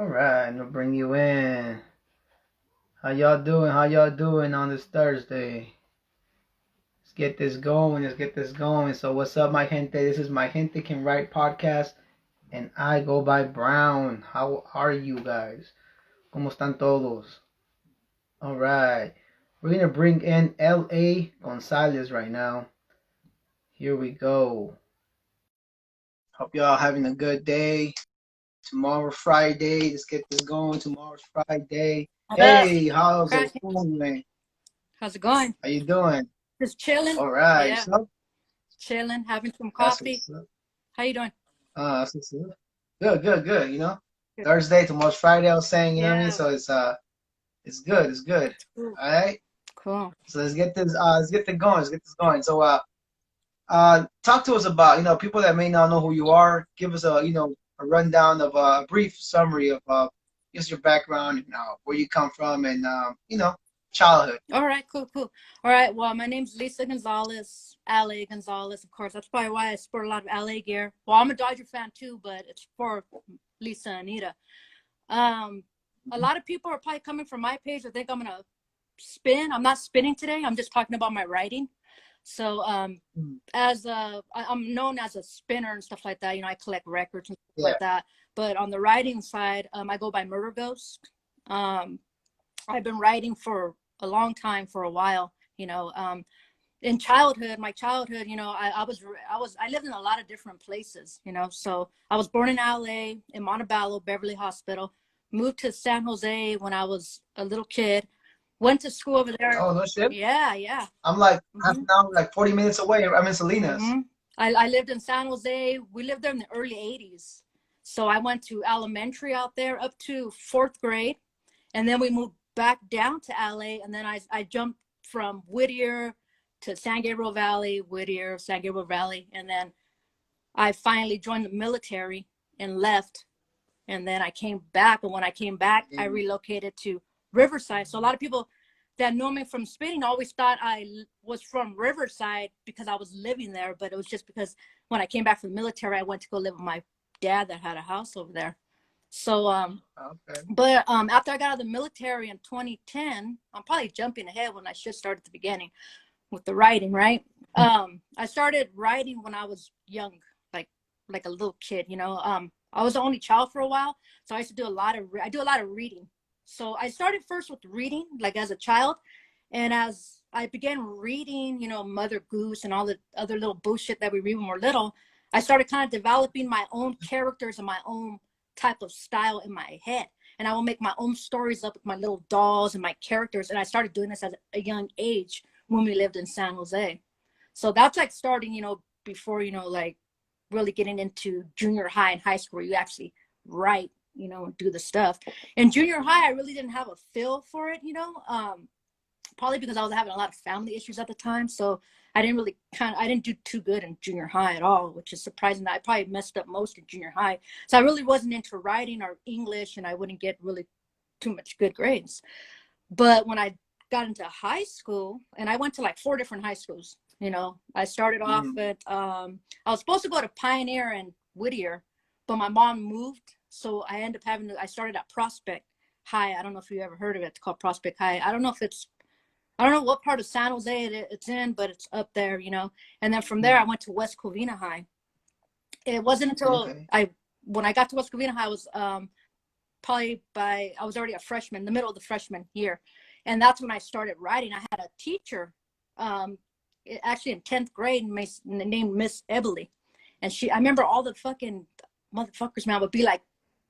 All right, I'm gonna bring you in. How y'all doing? How y'all doing on this Thursday? Let's get this going. Let's get this going. So, what's up, my gente? This is my Gente Can Write podcast, and I go by Brown. How are you guys? ¿Cómo están todos? All right, we're gonna bring in L.A. Gonzales right now. Here we go. Hope y'all having a good day. Tomorrow Friday. Let's get this going. Tomorrow's Friday. What up? Hey, how's it Cracking. going, man? How's it going? How you doing? Just chilling. All right. Yeah, So chilling, having some that's coffee. what's up. How you doing? That's what's up. Good, good, good. Good. Thursday, tomorrow's Friday. I was saying, you know what I mean. Yeah, So it's good. It's good. that's cool. All right. Cool. So let's get this. Let's get this going. Let's get this going. So talk to us about people that may not know who you are. Give us a rundown of a brief summary of just your background and where you come from and childhood. All right, cool. All right, well, my name's Lisa Gonzales, LA Gonzales, of course. That's probably why I sport a lot of LA gear. Well, I'm a Dodger fan too, but it's for Lisa and Anita. A lot of people are probably coming from my page. I think I'm gonna spin. I'm not spinning today. I'm just talking about my writing. So I'm known as a spinner and stuff like that. I collect records and stuff Yeah. like that. But on the writing side, I go by Murder Ghost. I've been writing for a long time, for a while. In childhood, my childhood, I lived in a lot of different places. So I was born in LA, in Montebello, Beverly Hospital. Moved to San Jose when I was a little kid. Went to school over there. Oh, no shit. Yeah. I'm like half an hour, like 40 minutes away. I'm in Salinas. I lived in San Jose. We lived there in the early 80s. So I went to elementary out there up to 4th grade. And then we moved back down to LA. And then I jumped from Whittier to San Gabriel Valley, Whittier, San Gabriel Valley. And then I finally joined the military and left. And then I came back. And when I came back, I relocated to Riverside. So a lot of people that know me from spinning always thought I was from Riverside because I was living there. But it was just because when I came back from the military, I went to go live with my dad that had a house over there. So, Okay. but after I got out of the military in 2010, I'm probably jumping ahead when I should start at the beginning with the writing, right? I started writing when I was young, like a little kid, I was the only child for a while. So I used to do a lot of reading. So I started first with reading, like as a child. And as I began reading, Mother Goose and all the other little bullshit that we read when we're little, I started kind of developing my own characters and my own type of style in my head. And I will make my own stories up with my little dolls and my characters. And I started doing this at a young age when we lived in San Jose. So that's like starting, before, like really getting into junior high and high school where you actually write, and do the stuff. In junior high, I really didn't have a feel for it, probably because I was having a lot of family issues at the time. So I didn't do too good in junior high at all, which is surprising. That I probably messed up most in junior high. So I really wasn't into writing or English, and I wouldn't get really too much good grades. But when I got into high school, and I went to like 4 different high schools, I started off at, I was supposed to go to Pioneer and Whittier, but my mom moved. So I ended up I started at Prospect High. I don't know if you ever heard of it. It's called Prospect High. I don't know what part of San Jose it's in, but it's up there, And then from there, I went to West Covina High. It wasn't until when I got to West Covina High, I was I was already a freshman, the middle of the freshman year. And that's when I started writing. I had a teacher, actually in 10th grade, named Miss Eberly. And I remember all the fucking motherfuckers, man, would be like,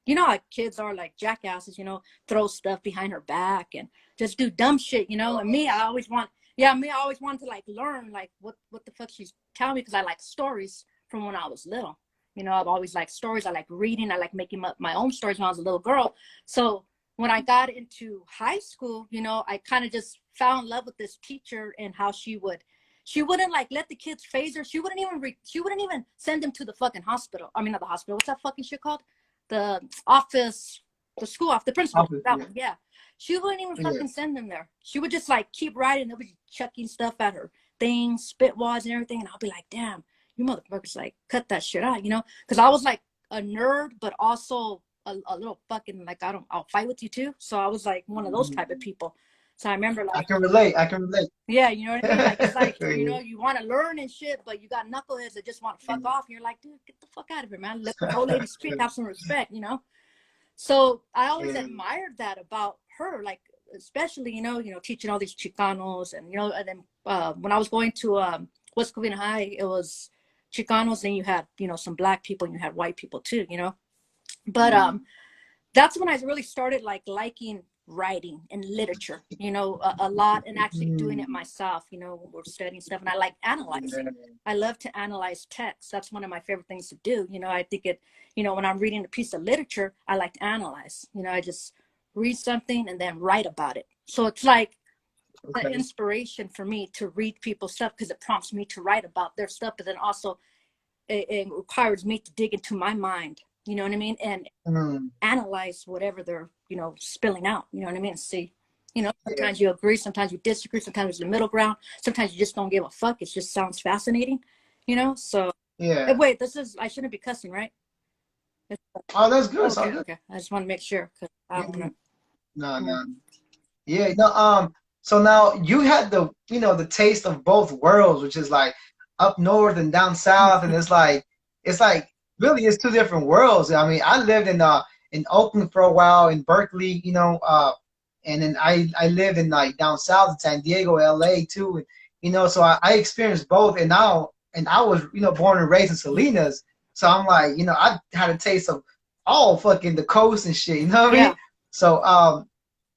how kids are, like jackasses, throw stuff behind her back and just do dumb shit, And me, I always wanted to like learn like what the fuck she's telling me, because I like stories from when I was little. I've always liked stories. I like reading. I like making up my own stories when I was a little girl. So when I got into high school, I kind of just fell in love with this teacher and how she wouldn't like let the kids phase her. She wouldn't even send them to the fucking hospital. I mean, not the hospital. What's that fucking shit called? The office, the school office, the principal. One, yeah. She wouldn't even fucking send them there. She would just like keep writing. They'll be chucking stuff at her things, spit wads and everything. And I'll be like, damn, you motherfuckers, like cut that shit out, Because I was like a nerd, but also a little fucking like I'll fight with you too. So I was like one of those type of people. So I remember I like, can relate. I can relate. yeah, you know what I mean? Like it's like, you know, you want to learn and shit, but you got knuckleheads that just want to fuck off. And you're like, dude, get the fuck out of here, man. Let this old lady speak, have some respect, you know? So I always admired that about her, like especially, teaching all these Chicanos and, and then when I was going to West Covina High, it was Chicanos, and you had, some black people and you had white people too, but that's when I really started like liking writing and literature, a lot, and actually doing it myself, when we're studying stuff. And I like analyzing. I love to analyze text. That's one of my favorite things to do. I think when I'm reading a piece of literature, I like to analyze. I just read something and then write about it. So it's like an inspiration for me to read people's stuff because it prompts me to write about their stuff, but then also it requires me to dig into my mind, you know what I mean? And analyze whatever they're, spilling out, you know what I mean? See, sometimes you agree, sometimes you disagree, sometimes there's the middle ground, sometimes you just don't give a fuck. It just sounds fascinating, so. Yeah. Wait, I shouldn't be cussing, right? Oh, that's good. Okay, okay. I just want to make sure because I don't want to. No, no. Yeah, no, so now you had the taste of both worlds, which is like up north and down south, and it's like really it's two different worlds. I mean, I lived in Oakland for a while, in Berkeley, and then I lived in like down south in San Diego, LA too, and so I experienced both, and I was born and raised in Salinas, so I'm like I had a taste of all fucking the coast and shit, you know what I mean? So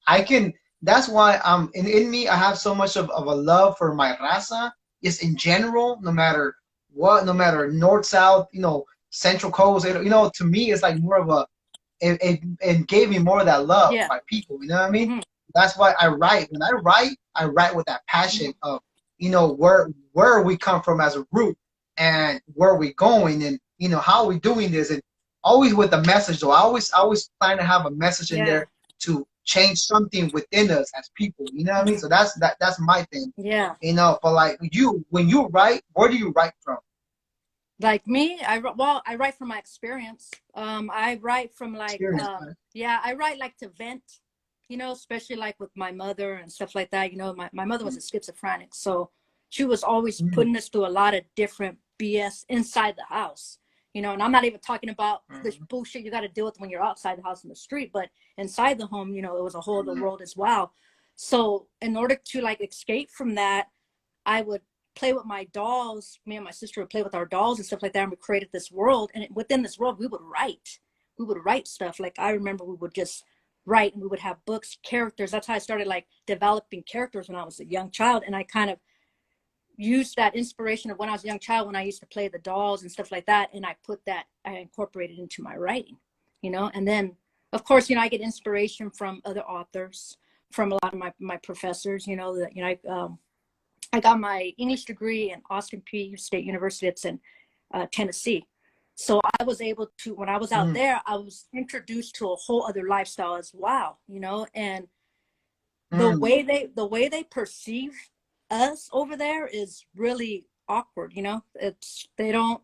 I can. That's why in me I have so much of a love for my raza. Just in general, no matter what, no matter north, south, central coast. To me it's like more of a it gave me more of that love for my people. You know what I mean? That's why I write. When I write with that passion of where we come from as a root and where we going and how we doing this, and always with the message though. I always plan to have a message in there to change something within us as people. You know what I mean? So that's my thing. Yeah. But like when you write, where do you write from? Like me, I write from my experience. I write from like, I write like to vent, especially like with my mother and stuff like that. My mother was a schizophrenic, so she was always putting us through a lot of different BS inside the house. And I'm not even talking about this bullshit you got to deal with when you're outside the house in the street, but inside the home, it was a whole other world as well. So in order to like escape from that, I would play with my dolls. Me and my sister would play with our dolls and stuff like that. And we created this world. And within this world, we would write stuff. Like I remember we would just write, and we would have books, characters. That's how I started like developing characters when I was a young child. And I kind of used that inspiration of when I was a young child, when I used to play the dolls and stuff like that. And I incorporated into my writing, and then of course, I get inspiration from other authors, from a lot of my professors, I got my English degree in Austin Peay State University. It's in Tennessee. So I was able to, when I was out there, I was introduced to a whole other lifestyle as well, and the way they perceive us over there is really awkward. They don't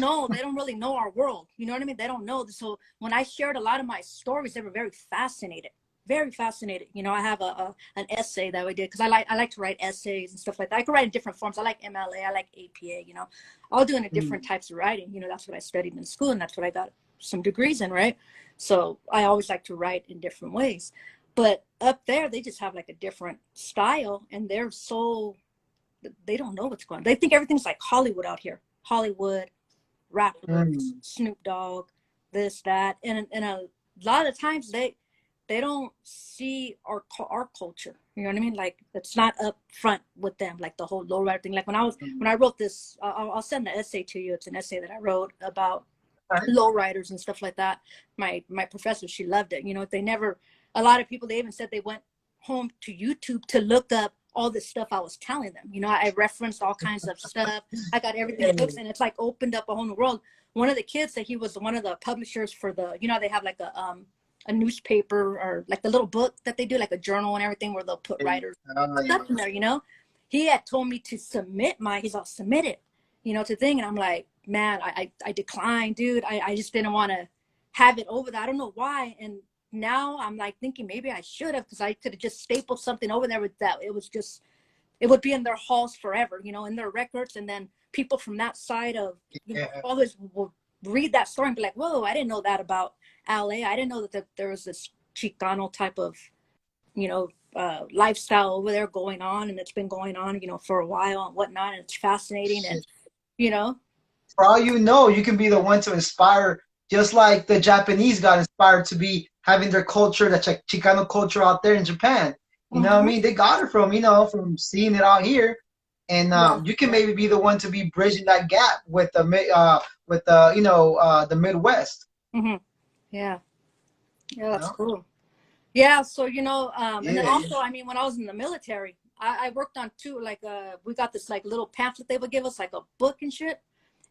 know, they don't really know our world. You know what I mean? They don't know. So when I shared a lot of my stories, they were very fascinated. Very fascinated. I have an essay that we did because I like to write essays and stuff like that. I can write in different forms. I like MLA, I like APA, all doing different types of writing. That's what I studied in school, and that's what I got some degrees in, right? So I always like to write in different ways. But up there, they just have like a different style, and they don't know what's going on. They think everything's like Hollywood out here. Hollywood, rappers, Snoop Dogg, this, that. And a lot of times they don't see our culture. You know what I mean? Like it's not up front with them, like the whole lowrider thing. Like when I wrote this, I'll send the essay to you. It's an essay that I wrote about lowriders and stuff like that. My professor, she loved it. A lot of people, they even said they went home to YouTube to look up all this stuff I was telling them. I referenced all kinds of stuff. I got everything in books, and it's like opened up a whole new world. One of the kids that he was one of the publishers for the, they have like a newspaper or like the little book that they do, like a journal and everything, where they'll put writers stuff in there, he had told me to submit he's all submit it, to thing. And I'm like, man, I declined, dude. I just didn't want to have it over there. I don't know why. And now I'm like thinking maybe I should have, because I could have just stapled something over there with that. It was just, it would be in their halls forever, you know, in their records. And then people from that side of, you know, Yeah. always will read that story and be like, whoa, I didn't know that about LA. I didn't know that there was this Chicano type of, you know, lifestyle over there going on. And it's been going on, you know, for a while and whatnot. And it's fascinating. And, Shit. you know, For all you know, you can be the one to inspire, just like the Japanese got inspired to be having their culture, the Chicano culture out there in Japan. You know what I mm-hmm. mean? They got it from, from seeing it out here. And Yeah, you can yeah, maybe be the one to be bridging that gap with the Midwest. mm-hmm. Yeah, yeah, You that's know? cool. Yeah, so you know, and then Yeah, yeah. also, I mean, when I was in the military, I worked on two, like we got this like little pamphlet they would give us, like a book and shit.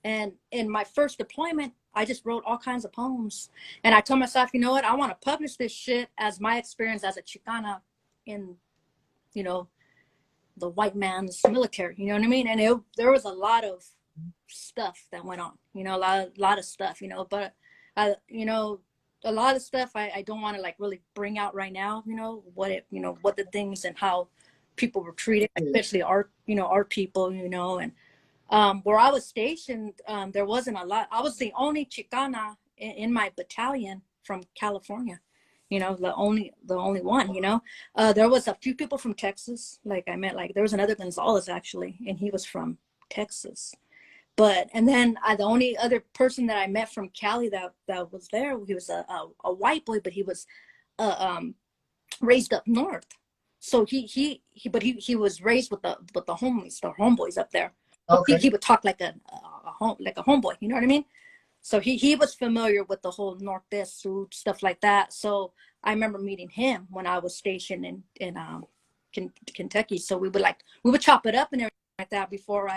And in my first deployment, I just wrote all kinds of poems. And I told myself, you know what, I want to publish this shit as my experience as a Chicana in, you know, the white man's military. You know what I mean? And there was a lot of stuff that went on. You know, a lot of stuff. You know, but you know, a lot of stuff I don't want to like really bring out right now. You know what it, you know, what the things and how people were treated, Yeah. especially our, you know, our people. You know, and where I was stationed, there wasn't a lot. I was the only Chicana in my battalion from California. You know, the only one. You know, there was a few people from Texas. Like I met, like there was another Gonzales actually, and he was from Texas. But and then the only other person that I met from Cali that was there, he was a white boy, but he was uh, um, raised up north. So he was raised with the homies, the homeboys up there. So he Okay. would talk like like a homeboy, you know what I mean? So he was familiar with the whole Northwest suit stuff like that. So I remember meeting him when I was stationed in Kentucky. So we would chop it up and everything like that before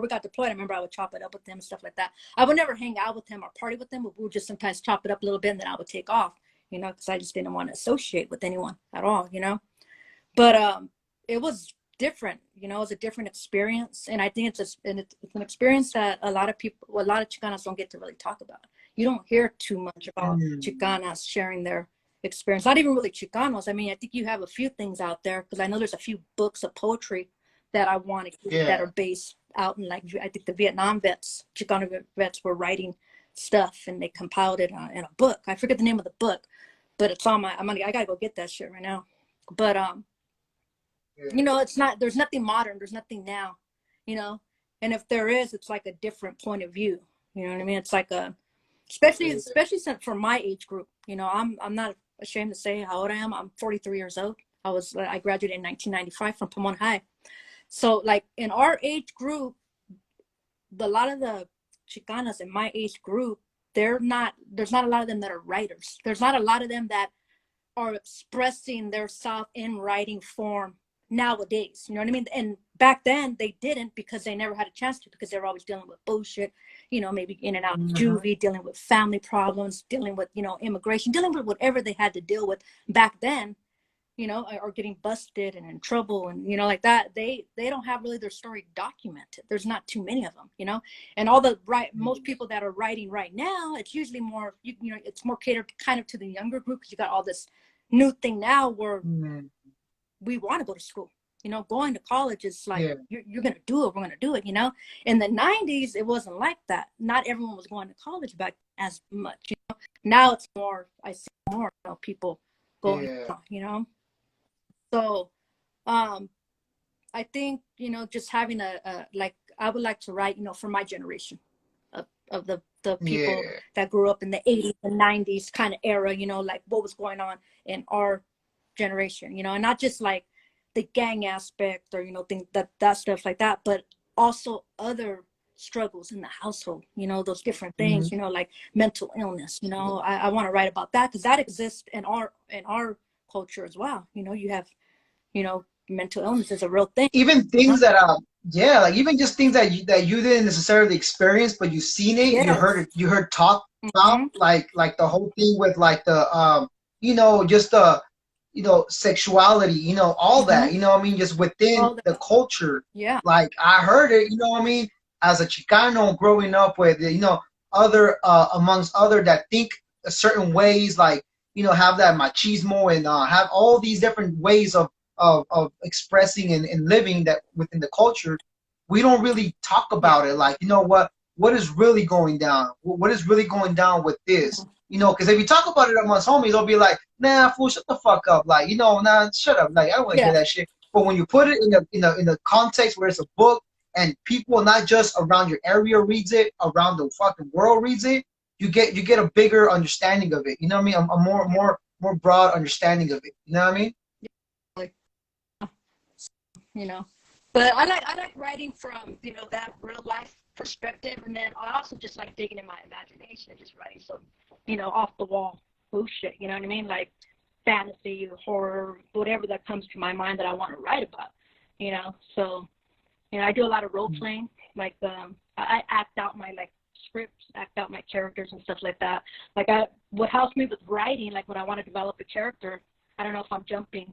we got deployed. I remember I would chop it up with him and stuff like that. I would never hang out with him or party with him, but we would just sometimes chop it up a little bit and then I would take off, you know, because I just didn't want to associate with anyone at all, you know. But it was different, you know. It was a different experience, and I think it's an experience that a lot of people, well, a lot of Chicanas don't get to really talk about. You don't hear too much about Mm. Chicanas sharing their experience. Not even really Chicanos. I mean, I think you have a few things out there because I know there's a few books of poetry that I want to keep that Yeah. are based out in, like, I think the Vietnam vets, Chicano vets were writing stuff and they compiled it in a book. I forget the name of the book, but it's on I gotta go get that shit right now. But you know, it's not, there's nothing modern, there's nothing now, you know. And if there is, it's like a different point of view, you know what I mean? It's like a, Yeah. especially since for my age group, you know, I'm not ashamed to say how old I am. I'm 43 years old. I graduated in 1995 from Pomona High. So like in our age group, a lot of the Chicanas in my age group, there's not a lot of them that are writers. There's not a lot of them that are expressing their self in writing form nowadays. You know what I mean? And back then they didn't, because they never had a chance to, because they were always dealing with bullshit, you know, maybe in and out of Mhm. juvie, dealing with family problems, dealing with, you know, immigration, dealing with whatever they had to deal with back then, you know, or getting busted and in trouble and, you know, like that. They don't have really their story documented. There's not too many of them, you know. And all the most people that are writing right now, it's usually more, you know, it's more catered kind of to the younger group, because you got all this new thing now where Mhm. we want to go to school. You know, going to college is like, Yeah. you're going to do it. We're going to do it. You know, in the 90s, it wasn't like that. Not everyone was going to college back as much. You know, now it's more, I see more, you know, people going, Yeah. you know. So um, I think, you know, just having like, I would like to write, you know, for my generation of the people Yeah. that grew up in the 80s and 90s kind of era, you know, like what was going on in our generation, you know, and not just like the gang aspect or, you know, things that stuff like that, but also other struggles in the household, you know, those different things, Mhm. you know, like mental illness, you know. I want to write about that because that exists in our culture as well. You know, you have, you know, mental illness is a real thing, Even you know? things that yeah, like even just things that you didn't necessarily experience, but you seen it, Yes. you heard talk about, Mm-hmm. like the whole thing with like the just the sexuality, all Mm-hmm. that, what I mean, just within All the that. culture. Yeah. Like I heard it, what I mean, as a Chicano growing up with other amongst other that think certain ways, like, you know, have that machismo and have all these different ways of expressing and living that within the culture, we don't really talk Yeah. about it. Like, you know what is really going down? What is really going down with this? Mhm. You know, because if you talk about it amongst homies, they'll be like, nah, fool, shut the fuck up. Like, you know, nah, shut up. Like, I don't want to hear Yeah. that shit. But when you put it in a context where it's a book and people not just around your area reads it, around the fucking world reads it, you get a bigger understanding of it. You know what I mean? A more broad understanding of it. You know what I mean? Like, you know, but I like writing from, you know, that real life perspective, and then I also just like digging in my imagination and just writing some, you know, off the wall bullshit. You know what I mean? Like fantasy, horror, whatever that comes to my mind that I want to write about. You know, so you know, I do a lot of role playing. Like I act out my like scripts, act out my characters and stuff like that. Like what helps me with writing, like when I want to develop a character, I don't know if I'm jumping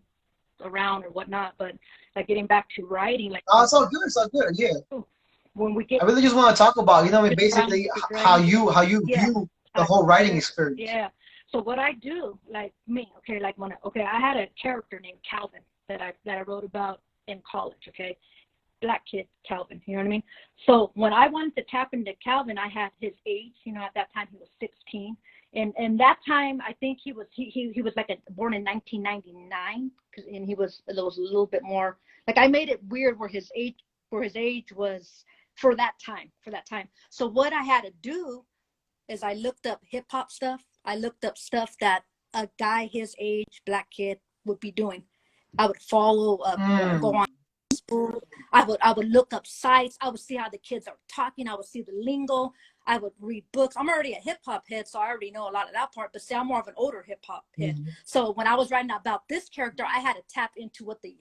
around or whatnot, but like getting back to writing, like Oh, it's all good. It's all good. Yeah. when we get I really just want to talk about, you know, I mean, just around basically music how writing, you yeah, view the whole writing yeah, experience. yeah. So what I do, like me, okay, like when I had a character named Calvin that I wrote about in college, okay, black kid Calvin, you know what I mean? So when I wanted to tap into Calvin, I had his age, you know, at that time he was 16. And that time I think he was like born in 1999, and he was a little bit more like, I made it weird where his age was for that time. So what I had to do is I looked up hip hop stuff. I looked up stuff that a guy his age, black kid, would be doing. I would follow up, go Mm. on Facebook. I would look up sites. I would see how the kids are talking. I would see the lingo. I would read books. I'm already a hip hop head, so I already know a lot of that part. But see, I'm more of an older hip hop head. Mm. So when I was writing about this character, I had to tap into what the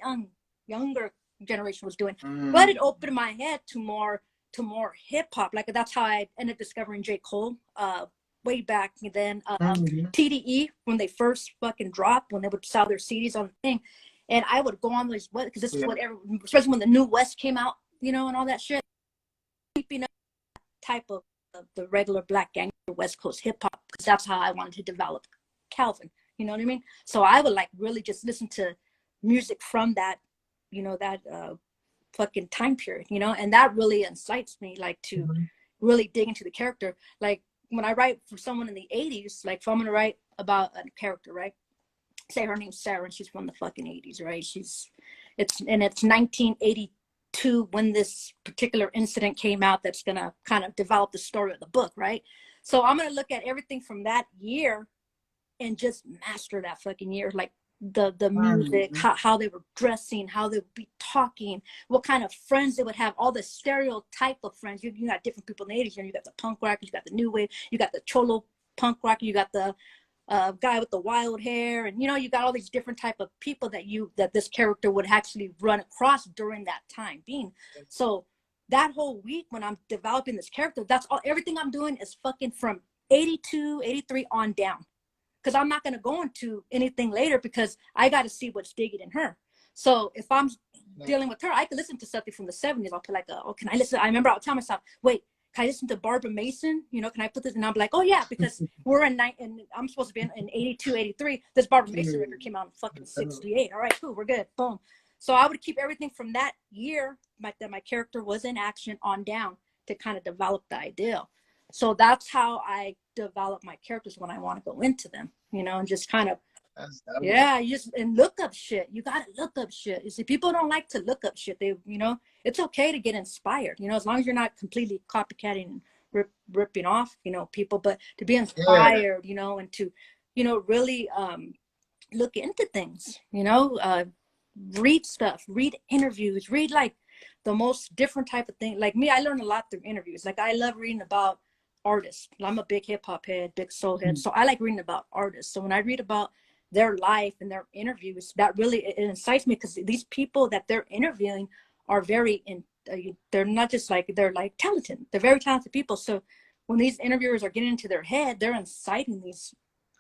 younger generation was doing. But Mm. it opened my head to more hip hop. Like that's how I ended up discovering J. Cole. Way back then, Mm. TDE when they first fucking dropped, when they would sell their CDs on the thing, and I would go on these because this is Yeah. what especially when the New West came out, you know, and all that shit. Keeping up type of the regular black gangster West Coast hip hop because that's how I wanted to develop Calvin. You know what I mean? So I would like really just listen to music from that, you know, that fucking time period, you know, and that really incites me like to Mhm. really dig into the character. Like when I write for someone in the 80s, like if I'm gonna write about a character, right? Say her name's Sarah and she's from the fucking 80s, right? It's 1982 when this particular incident came out that's gonna kind of develop the story of the book, right? So I'm gonna look at everything from that year and just master that fucking year, like the music, Mm. how they were dressing, how they would be talking, what kind of friends they would have, all the stereotype of friends. You got different people in the 80s, you got the punk rock, you got the new wave, you got the cholo punk rock, you got the guy with the wild hair, and you know, you got all these different type of people that this character would actually run across during that time being. So that whole week when I'm developing this character, that's all, everything I'm doing is fucking from 82, 83 on down, because I'm not going to go into anything later because I got to see what's digging in her. So if I'm dealing with her, I could listen to something from the 70s. I'll put like, oh, can I listen? I remember I'll tell myself, wait, can I listen to Barbara Mason? You know, can I put this? And I'm like, oh yeah, because we're and I'm supposed to be in 82, 83. This Barbara Mason record came out in fucking 68. All right, cool, we're good. Boom. So I would keep everything from that year that my character was in action on down to kind of develop the ideal. So that's how I develop my characters when I want to go into them, you know, and just kind of, That's dope. yeah, you just, and look up shit. You got to look up shit. You see, people don't like to look up shit. They, you know, it's okay to get inspired, you know, as long as you're not completely copycatting and ripping off, you know, people, but to be Yeah. inspired, you know, and to, you know, really look into things, you know, read stuff, read interviews, read like the most different type of thing. Like me, I learn a lot through interviews. Like I love reading about artists. I'm a big hip hop head, big soul head. So I like reading about artists. So when I read about their life and their interviews, that really it incites me because these people that they're interviewing are very they're not just like, they're like talented. They're very talented people. So when these interviewers are getting into their head, they're inciting these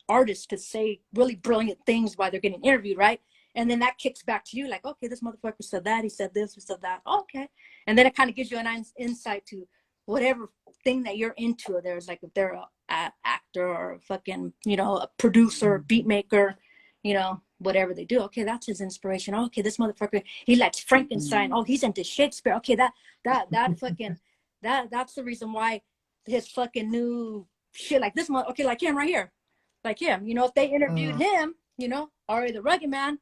artists to say really brilliant things while they're getting interviewed, right? And then that kicks back to you like, okay, this motherfucker said that, he said this, he said that. Oh, okay. And then it kind of gives you an insight to whatever thing that you're into. There's like, if they're actor or fucking, you know, a producer, beat maker, you know, whatever they do. Okay, that's his inspiration. Okay, this motherfucker, he likes Frankenstein. Oh, he's into Shakespeare. Okay, that fucking that's the reason why his fucking new shit like this month. Okay, like him right here, like him. You know, if they interviewed him, you know, Ari the Rugged Man,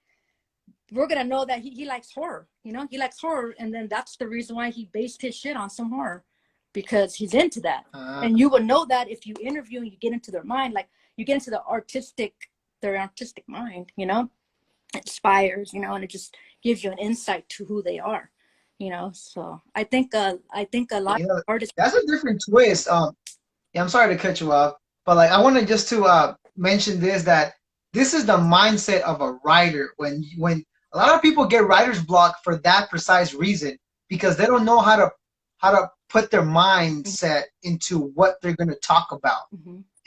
we're gonna know that he likes horror. You know, he likes horror, and then that's the reason why he based his shit on some horror, because he's into that. And you would know that if you interview and you get into their mind, like you get into their artistic mind. You know, it inspires. You know, and it just gives you an insight to who they are. You know, so I think a lot You know, of artists. that's a different twist. Yeah, I'm sorry to cut you off, but like I wanted just to mention this, that this is the mindset of a writer. When a lot of people get writer's block for that precise reason, because they don't know how to put their mindset into what they're going to talk about.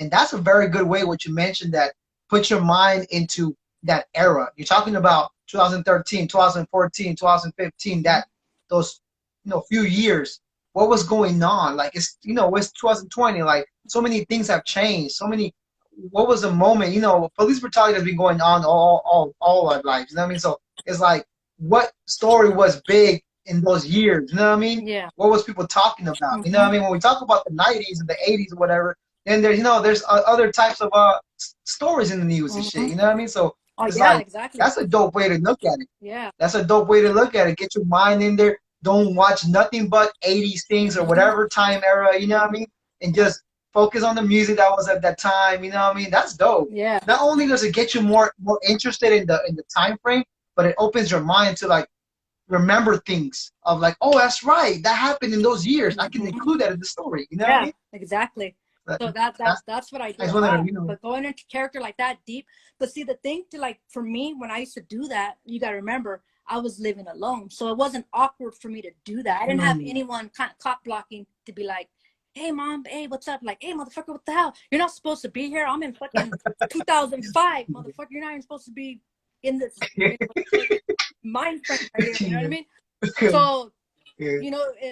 And that's a very good way what you mentioned, that put your mind into that era. You're talking about 2013, 2014, 2015, that those few years. What was going on? Like it's it's 2020. Like so many things have changed. So many. What was the moment? Police brutality has been going on all our lives. You know what I mean? So it's like, what story was big in those years? You know what I mean? Yeah. What was people talking about? You know what I mean? When we talk about the 90s and the 80s or whatever, then there's other types of stories in the news and shit. You know what I mean? So it's Yeah, like, exactly. that's a dope way to look at it. Yeah. That's a dope way to look at it. Get your mind in there. Don't watch nothing but 80s things or whatever time era, you know what I mean? And just focus on the music that was at that time, you know what I mean? That's dope. Yeah. Not only does it get you more interested in the time frame, but it opens your mind to like remember things of like, oh, that's right, that happened in those years. I can include that in the story. You know what I mean? Exactly. So that's what I do I just a lot. wanted to, But going into character like that deep. But see, the thing to like for me, when I used to do that, you gotta remember, I was living alone. So it wasn't awkward for me to do that. I didn't have anyone kind of cock blocking to be like, hey mom, hey, what's up? Like, hey motherfucker, what the hell? You're not supposed to be here. I'm in fucking 2005, motherfucker. You're not even supposed to be in this mind frame right here. You know what I mean? So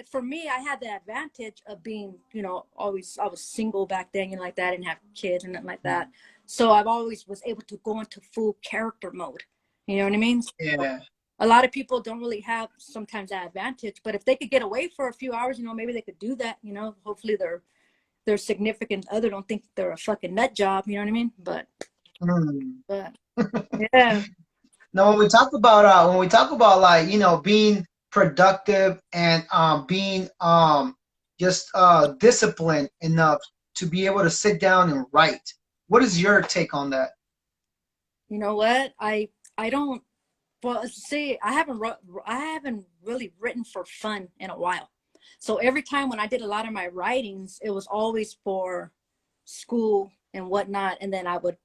for me, I had the advantage of being, I was single back then, like that. I didn't have kids and nothing like that. So I've always was able to go into full character mode. You know what I mean? Yeah. A lot of people don't really have sometimes that advantage, but if they could get away for a few hours, maybe they could do that. Hopefully their significant other don't think they're a fucking nut job. You know what I mean? But yeah. Now, when we talk about like being productive and being just disciplined enough to be able to sit down and write, what is your take on that? You know what? I don't. Well, see, I haven't really written for fun in a while. So every time when I did a lot of my writings, it was always for school and whatnot, and then I would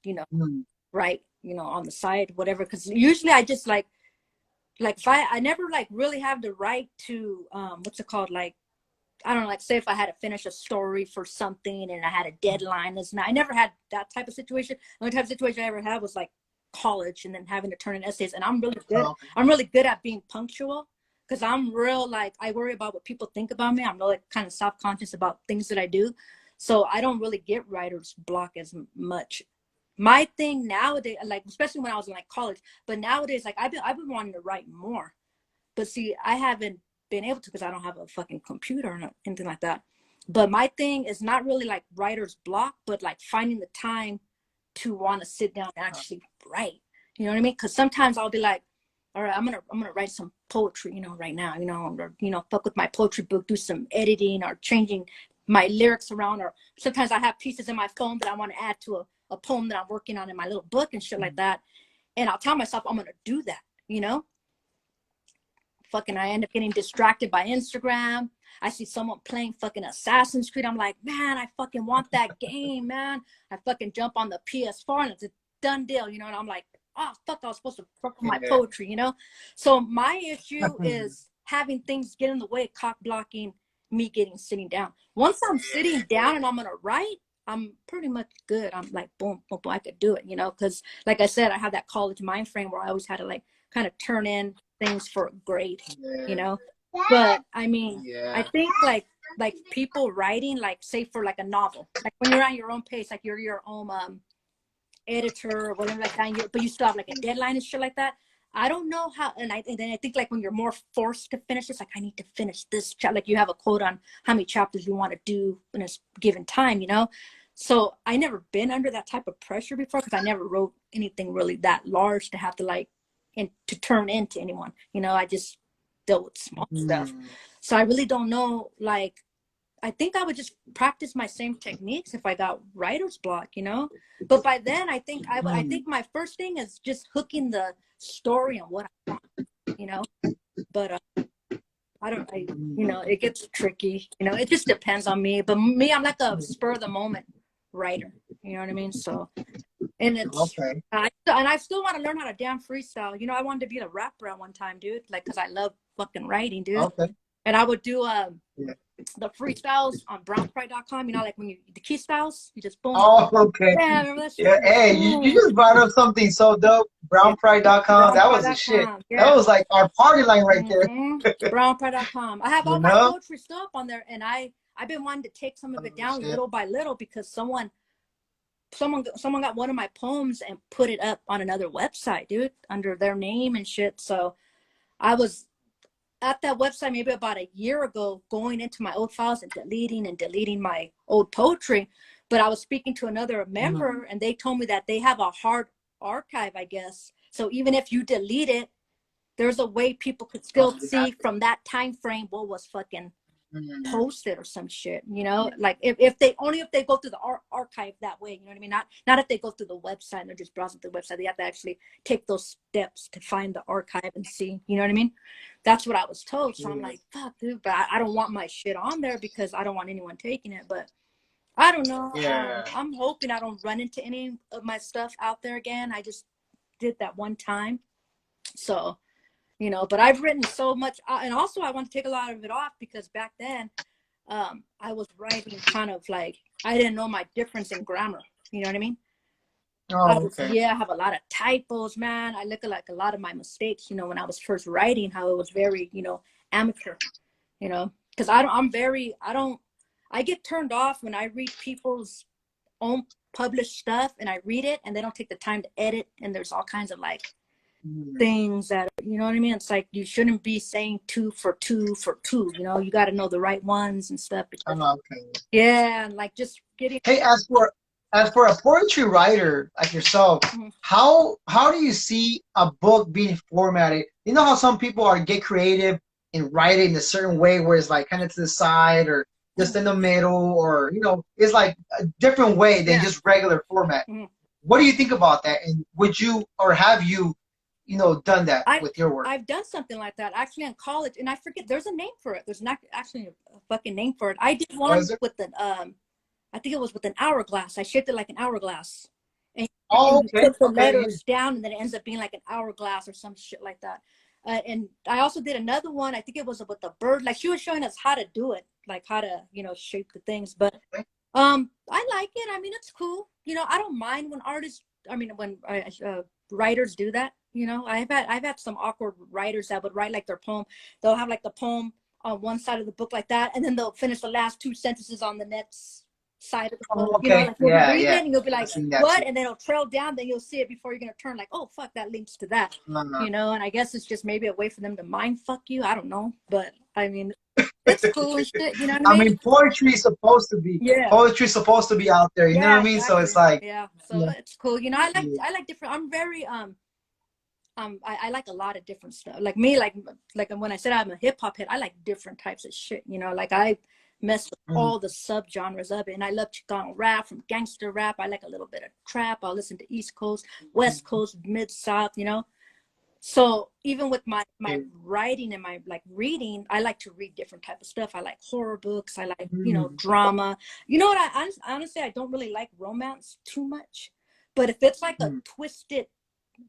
write on the side, whatever, because usually I just like if I never like really have the right to what's it called, like I don't know, like say if I had to finish a story for something and I had a deadline. I never had that type of situation. The only type of situation I ever had was like college and then having to turn in essays. And I'm really good. I'm really good at being punctual because I'm real, like I worry about what people think about me. I'm really kind of self-conscious about things that I do. So I don't really get writer's block as much. My thing nowadays, like especially when I was in like college, but nowadays, like I've been wanting to write more. But see, I haven't been able to because I don't have a fucking computer or anything like that. But my thing is not really like writer's block, but like finding the time to want to sit down and actually write. You know what I mean? Because sometimes I'll be like, all right, I'm gonna write some poetry, right now, or fuck with my poetry book, do some editing or changing my lyrics around, or sometimes I have pieces in my phone that I want to add to a poem that I'm working on in my little book and shit like that. And I'll tell myself I'm gonna do that, Fucking I end up getting distracted by Instagram. I see someone playing fucking Assassin's Creed. I'm like, man, I fucking want that game, man. I fucking jump on the PS4 and it's a done deal, and I'm like, oh fuck, I was supposed to work on my poetry, So my issue is having things get in the way, cock blocking me sitting down. Once I'm sitting down and I'm gonna write, I'm pretty much good. I'm like, boom, boom, boom, I could do it, because like I said, I have that college mind frame where I always had to like kind of turn in things for a grade, But I mean, I think like like people writing, like say for like a novel, like when you're on your own pace, like you're your own editor or whatever like that, but you still have like a deadline and shit like that. I don't know how, and then I think like when you're more forced to finish, it's like I need to finish this chapter. Like you have a quote on how many chapters you want to do in a given time, you know. So I never been under that type of pressure before because I never wrote anything really that large to have to like and to turn into anyone, you know. I just dealt with small stuff, so I really don't know. Like I think I would just practice my same techniques if I got writer's block, you know. But by then, I think I think my first thing is just hooking the story and what I want, you know. But I don't, you know, it gets tricky, you know. It just depends on me. But me, I'm like a spur of the moment writer, you know what I mean? So, and it's Okay. and I still want to learn how to damn freestyle. You know, I wanted to be a rapper at one time, dude. Like, cause I love fucking writing, dude. Okay. And I would do Yeah. the freestyles on brownpride.com, you know, like when you the key styles, you just boom. Oh, okay. Yeah, remember that shit? Yeah, hey, you just brought up something so dope. Brownpride.com. That was the shit. Brownpride.com. That Yeah. was like our party line right there. Brownpride.com. I have You all my know? poetry still up on there, and I've been wanting to take some of it Oh, down shit. little by little because someone got one of my poems and put it up on another website, dude, under their name and shit. So I was at that website maybe about a year ago, going into my old files and deleting my old poetry. But I was speaking to another member, and they told me that they have a hard archive, I guess. So even if you delete it, there's a way people could still see from that time frame what was fucking posted or some shit, you know. Like if they go through the archive that way, you know what I mean. Not if they go through the website and they're just browsing the website. They have to actually take those steps to find the archive and see, you know what I mean. That's what I was told. So I'm like, fuck, dude, but I don't want my shit on there because I don't want anyone taking it. But I don't know. Yeah. I'm hoping I don't run into any of my stuff out there again. I just did that one time, so you know. But I've written so much, and also I want to take a lot of it off because back then I was writing kind of like I didn't know my difference in grammar, you know what I mean. Oh, okay. I have a lot of typos, man. I look at like a lot of my mistakes, you know, when I was first writing, how it was very, you know, amateur, you know, because I get turned off when I read people's own published stuff and I read it and they don't take the time to edit, and there's all kinds of like things that, you know what I mean. It's like you shouldn't be saying two for two, you know. You got to know the right ones and stuff because, Okay. yeah, and like just getting. Hey, as for a poetry writer like yourself, how do you see a book being formatted? You know how some people get creative and write it in a certain way where it's like kind of to the side or just in the middle, or you know, it's like a different way than just regular format. What do you think about that? And would you or have you, you know, done that with your work? I've done something like that actually in college, and I forget there's a name for it. There's not actually a fucking name for it. I did one with an I think it was with an hourglass. I shaped it like an hourglass. And you put the letters down, and then it ends up being like an hourglass or some shit like that. And I also did another one. I think it was with a bird. Like she was showing us how to do it, like how to, you know, shape the things. But I like it. I mean, it's cool. You know, I don't mind when writers do that. You know, I've had some awkward writers that would write like their poem. They'll have like the poem on one side of the book like that, and then they'll finish the last two sentences on the next side of the book. You know, like you'll be reading it and you'll be like, what? And then it'll trail down, then you'll see it before you're gonna turn like, oh fuck, that links to that. You know, and I guess it's just maybe a way for them to mind fuck you. I don't know. But I mean, it's cool and shit, you know what I mean? I mean, poetry is supposed to be out there, you know what I mean? Exactly. So it's like so it's cool. You know, I like different. I'm very I like a lot of different stuff. Like me, like when I said I'm a hip hop head, I like different types of shit. You know, like I mess with all the subgenres of it, and I love Chicano rap, from gangster rap. I like a little bit of trap. I'll listen to East Coast, West Coast, Mid South. You know, so even with my writing and my like reading, I like to read different type of stuff. I like horror books. I like you know, drama. You know what? Honestly, I don't really like romance too much. But if it's like a twisted,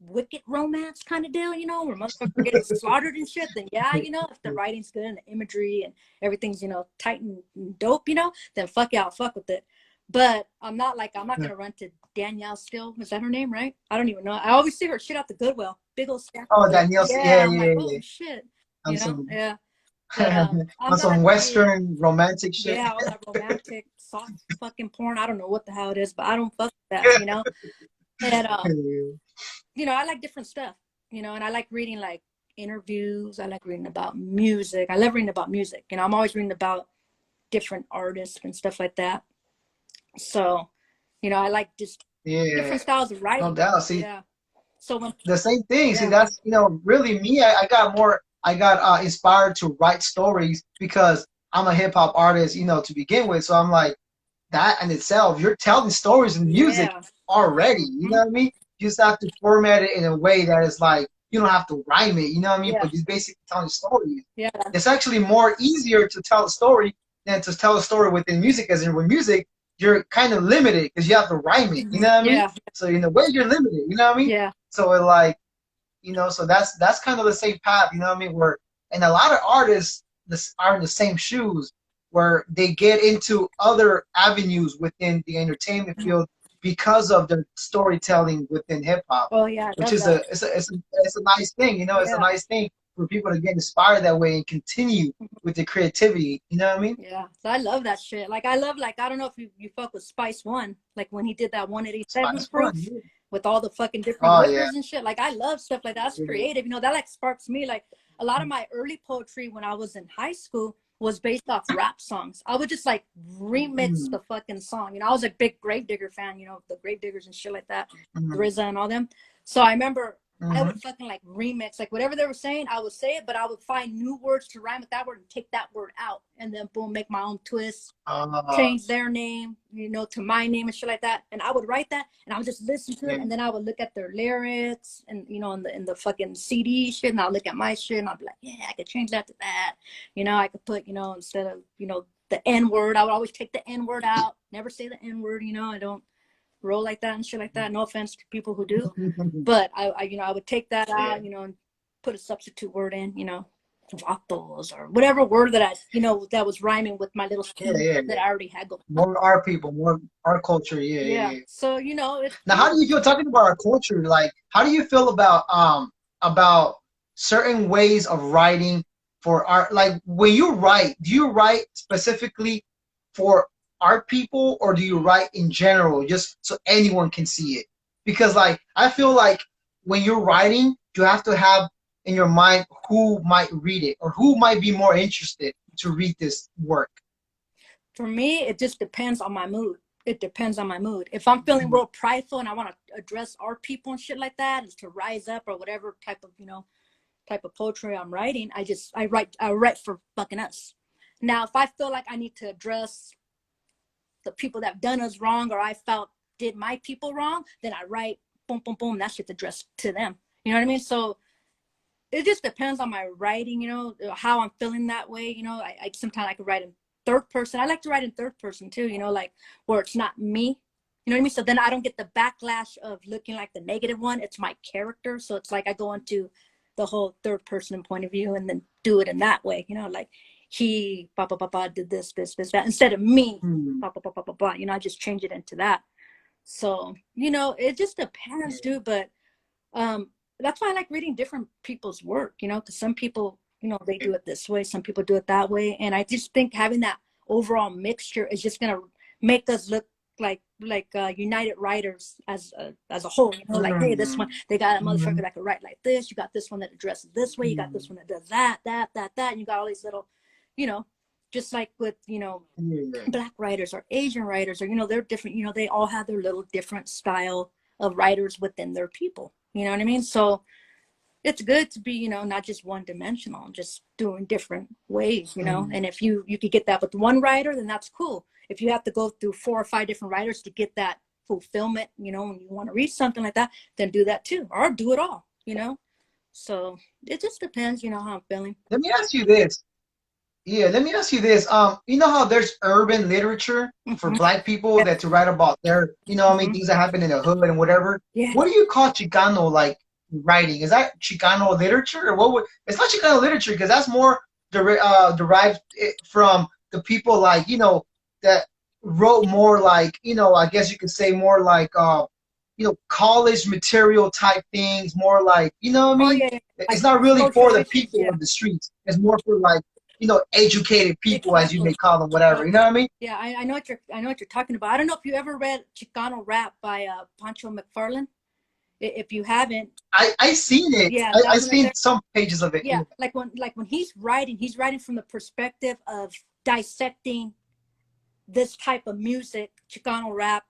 wicked romance kind of deal, you know, where motherfuckers get slaughtered and shit, then yeah, you know, if the writing's good and the imagery and everything's, you know, tight and dope, you know, then fuck yeah, I'll fuck with it. But I'm not gonna run to Danielle Still. Is that her name, right? I don't even know. I always see her shit out the Goodwill. Big old stack. Oh, Danielle. Yeah, I'm like, oh shit. You know? Yeah. But I'm On some not really, Western romantic shit. yeah, all that romantic soft fucking porn. I don't know what the hell it is, but I don't fuck with that, you know. And you know, I like different stuff, you know, and I like reading like interviews. I like reading about music. I love reading about music. You know, I'm always reading about different artists and stuff like that. So, you know, I like just Yeah, different styles of no writing. doubt. See, Yeah. So when, the same thing. See, yeah, that's really me. I got more. I got inspired to write stories because I'm a hip hop artist, to begin with. So I'm like that in itself. You're telling stories in music yeah, already. You hmm, know what I mean? You just have to format it in a way that is like you don't have to rhyme it. You know what I mean? yeah, But you're basically telling stories. yeah, It's actually more easier to tell a story than to tell a story within music. As in with music, you're kind of limited because you have to rhyme it. You mhm, know what I mean? yeah, So in a way, you're limited. You know what I mean? yeah, So it like so that's kind of the same path, you know what I mean? Where and a lot of artists are in the same shoes where they get into other avenues within the entertainment mhm. field because of their storytelling within hip hop, Oh yeah, I which love is that. it's a nice thing, it's a Yeah, nice thing for people to get inspired that way and continue with the creativity, you know what I mean? yeah. So I love that shit. Like I love like I don't know if you fuck with Spice One, like when he did that 187 Spice One, proof yeah. with all the fucking different Oh yeah, whispers and shit. Like I love stuff like that. That's yeah. creative. You know, that like sparks me. Like a lot of my early poetry when I was in high school was based off rap songs. I would just like remix Mm, the fucking song. You know, I was a big Gravedigger fan, you know, the Gravediggers and shit like that, mm, RZA and all them. So I remember I would mm. fucking like remix, like whatever they were saying, I would say it, but I would find new words to rhyme with that word and take that word out, and then boom, make my own twist, Uh, change their name, you know, to my name and shit like that. And I would write that, and I would just listen to it, yeah. and then I would look at their lyrics, and you know, in the fucking CD shit, and I'll look at my shit, and I'll be like, yeah, I could change that to that. You know, I could put, you know, instead of the N word, I would always take the N word out, never say the N word. You know, I don't roll like that and shit like that. No offense to people who do, but I would take that Yeah, out, you know, and put a substitute word in, you know, vatos or whatever word that that was rhyming with my little yeah, scheme yeah, that yeah. I already had going on. More our people, more our culture. Yeah, yeah, Yeah. yeah. So, you know, it's Now, how cool. do you feel talking about our culture? Like, how do you feel about certain ways of writing for art? Like, when you write, do you write specifically for art people, or do you write in general, just so anyone can see it? Because, like, I feel like when you're writing, you have to have in your mind who might read it or who might be more interested to read this work. For me, it just depends on my mood. It depends on my mood. If I'm feeling real prideful and I want to address our people and shit like that, and to rise up or whatever type of, type of poetry I'm writing, I write for fucking us. Now, if I feel like I need to address the people that have done us wrong, or I felt did my people wrong, then I write boom, boom, boom. That shit's addressed to them. You know what I mean? So it just depends on my writing. You know how I'm feeling that way. You know, I sometimes I could write in third person. I like to write in third person too. You know, like where it's not me. You know what I mean? So then I don't get the backlash of looking like the negative one. It's my character. So it's like I go into the whole third person point of view and then do it in that way. You know, like he, ba, ba, ba, ba, did this, that, instead of me, Hmm. ba, ba, ba, ba, ba, ba. You know, I just change it into that. So, you know, it just depends, dude. But that's why I like reading different people's work, you know, because some people, you know, they do it this way, some people do it that way. And I just think having that overall mixture is just gonna make us look like united writers as a whole. You know, like, hey, this one Hmm. they got a motherfucker Hmm. that could write like this. You got this one that addresses this way. You got this Hmm. one that does that. And you got all these little, you know, just like with Yeah. black writers or Asian writers, or they're different. They all have their little different style of writers within their people. You know what I mean? So it's good to be, not just one dimensional, just doing different ways. Hmm. And if you could get that with one writer, then that's cool. If you have to go through 4 or 5 different writers to get that fulfillment, when you want to read something like that, then do that too, or do it all. So it just depends, how I'm feeling. Let me ask you this. Yeah, let me ask you this. You know how there's urban literature for Mm-hmm. Black people Yeah. that to write about their, what I mean, Mm-hmm. things that happen in the hood and whatever. Yeah. What do you call Chicano like writing? Is that Chicano literature or what would? It's not Chicano literature because that's more derived from the people like that wrote more like I guess you could say more like college material type things, more like what I Oh mean. yeah, yeah. It's Like not really for the socialization. people Yeah. of the streets. It's more for like educated people, as you may Exactly. call them, whatever. You know what I mean? Yeah, I know what you're talking about. I don't know if you ever read Chicano Rap by Pancho McFarlane. If you haven't, I seen it. yeah, I that one right seen there. some pages of it. Yeah, like when he's writing from the perspective of dissecting this type of music, Chicano rap,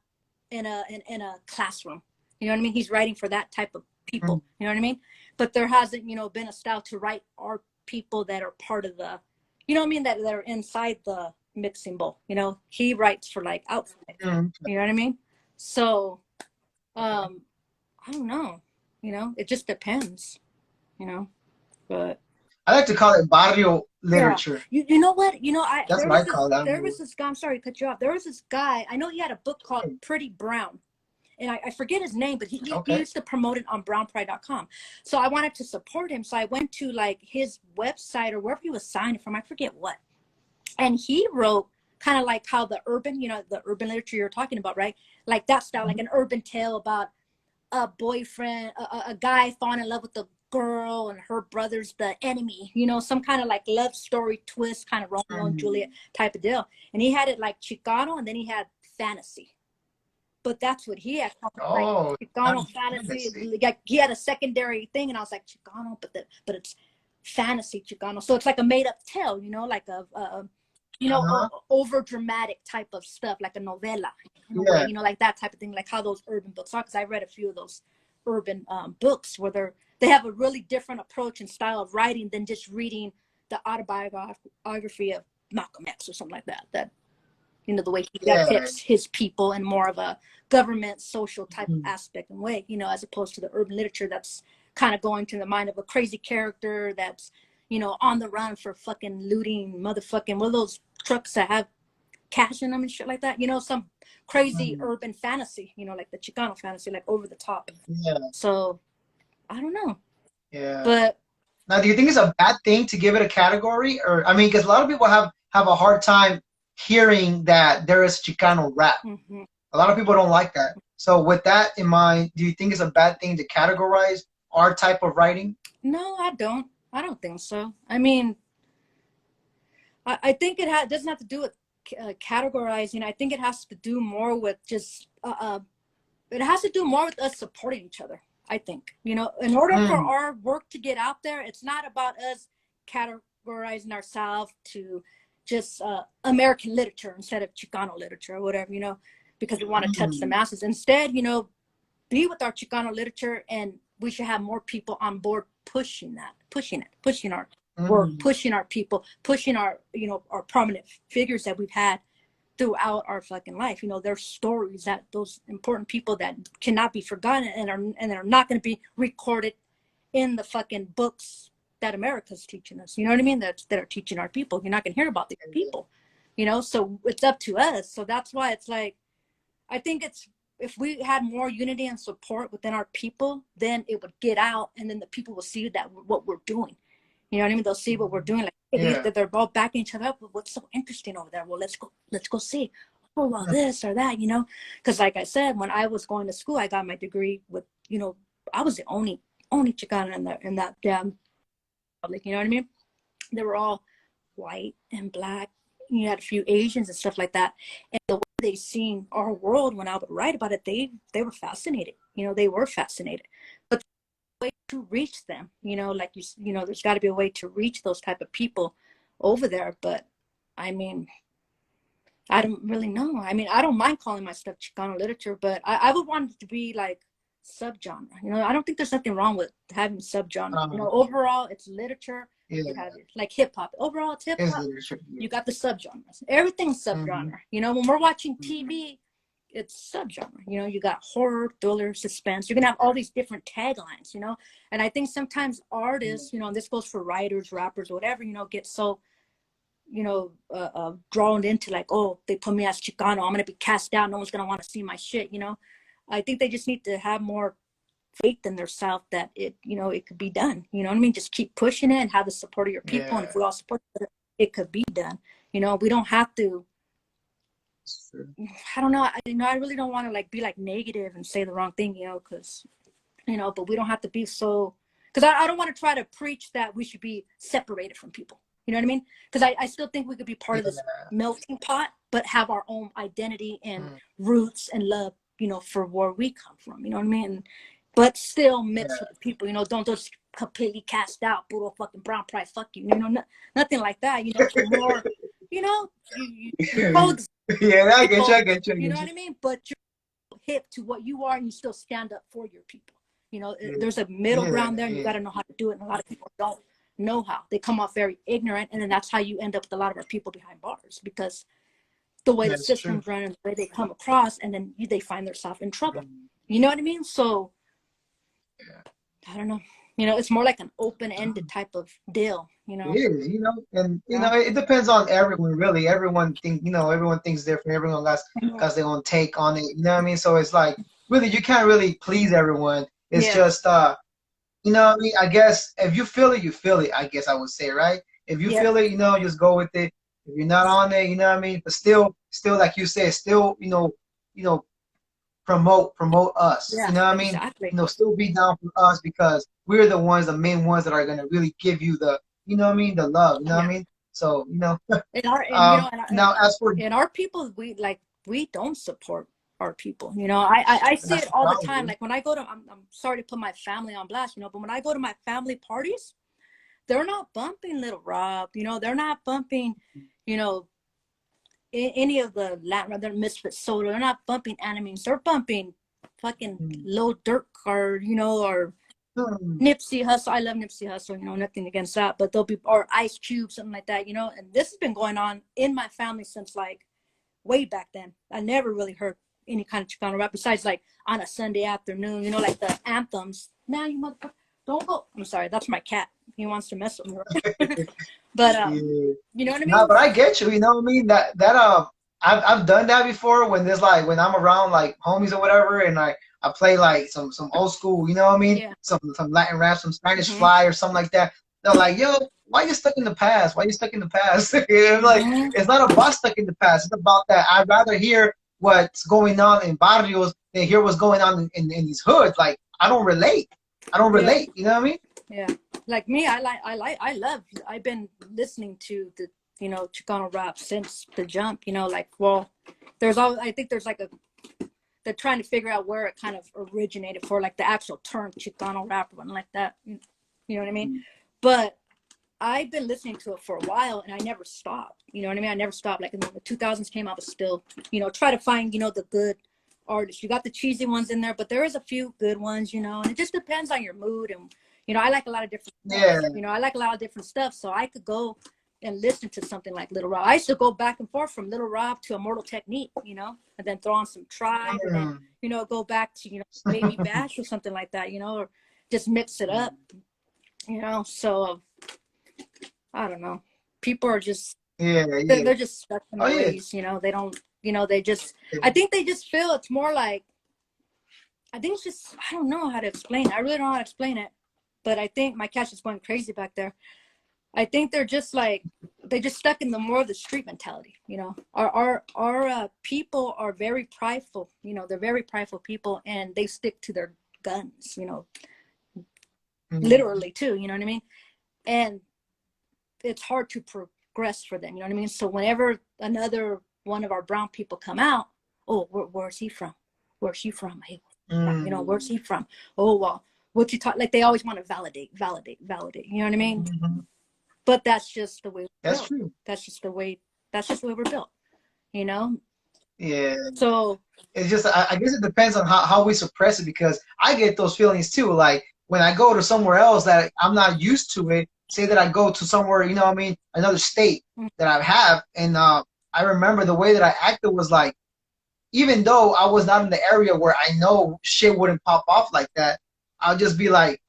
in a classroom. You know what I mean? He's writing for that type of people. Mm, You know what I mean? But there hasn't, been a style to write our people that are part of the, you know what I mean, that are inside the mixing bowl. He writes for like outside. mm. You know what I mean? So, I don't know. It just depends. But I like to call it barrio yeah, literature. you know what? That's what I call it. I don't There know. was this guy. I'm sorry to cut you off. There was this guy. I know he had a book called Pretty Brown, and I forget his name, but he Okay. used to promote it on brownpride.com. So I wanted to support him. So I went to like his website or wherever he was signing from. I forget what. And he wrote kind of like how the urban literature you're talking about, right? Like that style, like an urban tale about a boyfriend, a guy falling in love with a girl and her brother's the enemy, some kind of like love story twist, kind of Romeo and Juliet type of deal. And he had it like Chicano, and then he had fantasy. But that's what he had, like Oh, Chicano fantasy. Like he had a secondary thing, and I was like Chicano, but it's fantasy Chicano. So it's like a made up tale, like over dramatic type of stuff, like a novela, in a way, like that type of thing, like how those urban books are. Because I read a few of those urban books where they have a really different approach and style of writing than just reading the autobiography of Malcolm X or something like that. That the way he depicts his people in more of a government social type of aspect and way, as opposed to the urban literature that's kind of going to the mind of a crazy character that's on the run for fucking looting motherfucking one of those trucks that have cash in them and shit like that. Some crazy urban fantasy, like the Chicano fantasy, like over the top. Yeah. So I don't know. Yeah. But now, do you think it's a bad thing to give it a category, or I mean, because a lot of people have a hard time hearing that there is Chicano rap. Mm-hmm. A lot of people don't like that. So, with that in mind, do you think it's a bad thing to categorize our type of writing? No, I don't. I don't think so. I mean, I think it doesn't have to do with categorizing. I think it has to do more with just it has to do more with us supporting each other. I think in order for our work to get out there, it's not about us categorizing ourselves to just American literature instead of Chicano literature or whatever, because we want to touch the masses. Instead, be with our Chicano literature, and we should have more people on board pushing our work, pushing our people, pushing our our prominent figures that we've had throughout our fucking life. Their stories, that those important people that cannot be forgotten and are not going to be recorded in the fucking books that America's teaching us. You know what I mean? That are teaching our people. You're not going to hear about these people. So it's up to us. So that's why it's like, I think if we had more unity and support within our people, then it would get out, and then the people will see that what we're doing. You know what I mean? They'll see what we're doing. Like they're all backing each other up. What's so interesting over there? Well, let's go see. Oh, well, this or that. Because like I said, when I was going to school, I got my degree with. I was the only Chicana in that damn public. You know what I mean? They were all white and black. You had a few Asians and stuff like that. And the way they seen our world when I would write about it, they were fascinated. They were fascinated. But the way to reach them, like there's got to be a way to reach those type of people over there. But I mean, I don't really know. I mean, I don't mind calling my stuff Chicano literature, but I would want it to be like subgenre. I don't think there's nothing wrong with having subgenre. Overall, it's literature. You have it like hip hop. Overall, it's hip hop. You got the subgenres. Everything's subgenre. When we're watching TV, it's subgenre. You got horror, thriller, suspense. You're gonna have all these different taglines. And I think sometimes artists, and this goes for writers, rappers, whatever, get so drawn into like, oh, they put me as Chicano, I'm gonna be cast out, no one's gonna want to see my shit. I think they just need to have more faith in themselves that it could be done. You know what I mean? Just keep pushing it and have the support of your people. And if we all support it could be done. We don't have to. I don't know. I really don't want to like be like negative and say the wrong thing, because but we don't have to be so. Because I don't want to try to preach that we should be separated from people. You know what I mean? Because I still think we could be part of this melting pot, but have our own identity and roots and love, you know, for where we come from. You know what I mean? But still mix with the people. You know, don't just completely cast out, puro fucking brown pride, fuck you. You know, nothing like that. You know, so more, you know, you coexist Yeah, I get you. I people. get you. I You know get what you. I mean? But you're hip to what you are, and you still stand up for your people. You know, there's a middle ground there, and you got to know how to do it. And a lot of people don't know how. They come off very ignorant, and then that's how you end up with a lot of our people behind bars, because the way the That's true. systems run and the way they come across, and then they find themselves in trouble. You know what I mean? So I don't know. You know, it's more like an open-ended type of deal. You It know. is, and it depends on everyone, really. Everyone thinks different. Everyone got their own take on it. You know what I mean? So it's like, really, you can't really please everyone. It's Yeah. just, you know what I mean? I guess if you feel it, you feel it. I guess I would say, right? If you Yeah. feel it, just go with it. If you're not on it, you know what I mean? But still, like you said, still, promote us. Yeah. You know what I mean? Exactly. Still be down for us because we're the main ones that are gonna really give you the, you know what I mean, the love. You know what I Yeah. mean? So, And you know, now as for and our people, we don't support our people. You know, I see that's it the all the time. problem. Like when I go to, I'm sorry to put my family on blast, you know, but when I go to my family parties, they're not bumping Little Rob. You know, they're not bumping, you know, any of the Latin, rather Misfit Soda. They're not bumping Animes. They're bumping fucking Low Dirt Card, you know, or Hmm. Nipsey Hussle. I love Nipsey Hussle, you know, nothing against that, but they'll be, or Ice Cube, something like that, you know. And this has been going on in my family since like way back then. I never really heard any kind of Chicano rap besides like on a Sunday afternoon, you know, like the anthems. Now you motherfucker, don't go. I'm sorry, that's my cat. He wants to mess with me. But Yeah. you know what I No, mean? but I get you. You know what I mean? I've done that before when there's like when I'm around like homies or whatever, and I play like some old school. You know what I mean? Yeah. Some Latin rap, some Spanish Mm-hmm. Fly or something like that. They're like, yo, why you stuck in the past? Why you stuck in the past? Like, Mm-hmm. it's not about stuck in the past. It's about that. I'd rather hear what's going on in barrios than hear what's going on in these hoods. Like, I don't relate. I don't Yeah. relate. You know what I mean? Yeah. Like me, I love, I've been listening to the, you know, Chicano rap since the jump, you know, like, well, there's all, I think there's like they're trying to figure out where it kind of originated for like the actual term Chicano rap or like that. You know what I mean? But I've been listening to it for a while and I never stopped. You know what I mean? I never stopped. Like when the 2000s came out, I was still, you know, try to find, you know, the good artists. You got the cheesy ones in there, but there is a few good ones, you know, and it just depends on your mood. And, you know, I like a lot of different stuff. Yeah. You know, I like a lot of different stuff. So I could go and listen to something like Little Rob. I used to go back and forth from Little Rob to Immortal Technique, you know, and then throw on some Tribe and then, you know, go back to, you know, Baby Bash or something like that, you know, or just mix it up, you know. So I don't know. People are just, Yeah. they're just stuck in Oh their yeah. ways, you know. They don't, you know, they just, I think they just feel it's more like, I think it's just, I don't know how to explain it. I really don't know how to explain it. But I think my cat's just going crazy back there. I think they're just like, they just stuck in the more of the street mentality, you know. Our people are very prideful, you know. They're very prideful people, and they stick to their guns, you know, literally too. You know what I mean? And it's hard to progress for them. You know what I mean? So whenever another one of our brown people come out, oh, where's he from? Where's she from? Hey, you know, where's he from? Oh, well, what you talk? Like they always want to validate. You know what I mean? But that's just the way we're That's built. true. That's just the way. That's just the way we're built. You know. Yeah. So It's just I guess it depends on how we suppress it because I get those feelings too. Like when I go to somewhere else that I'm not used to it, say that I go to somewhere, you know what I mean, another state that I have, and I remember the way that I acted was like, even though I was not in the area where I know shit wouldn't pop off like that, I'll just be like,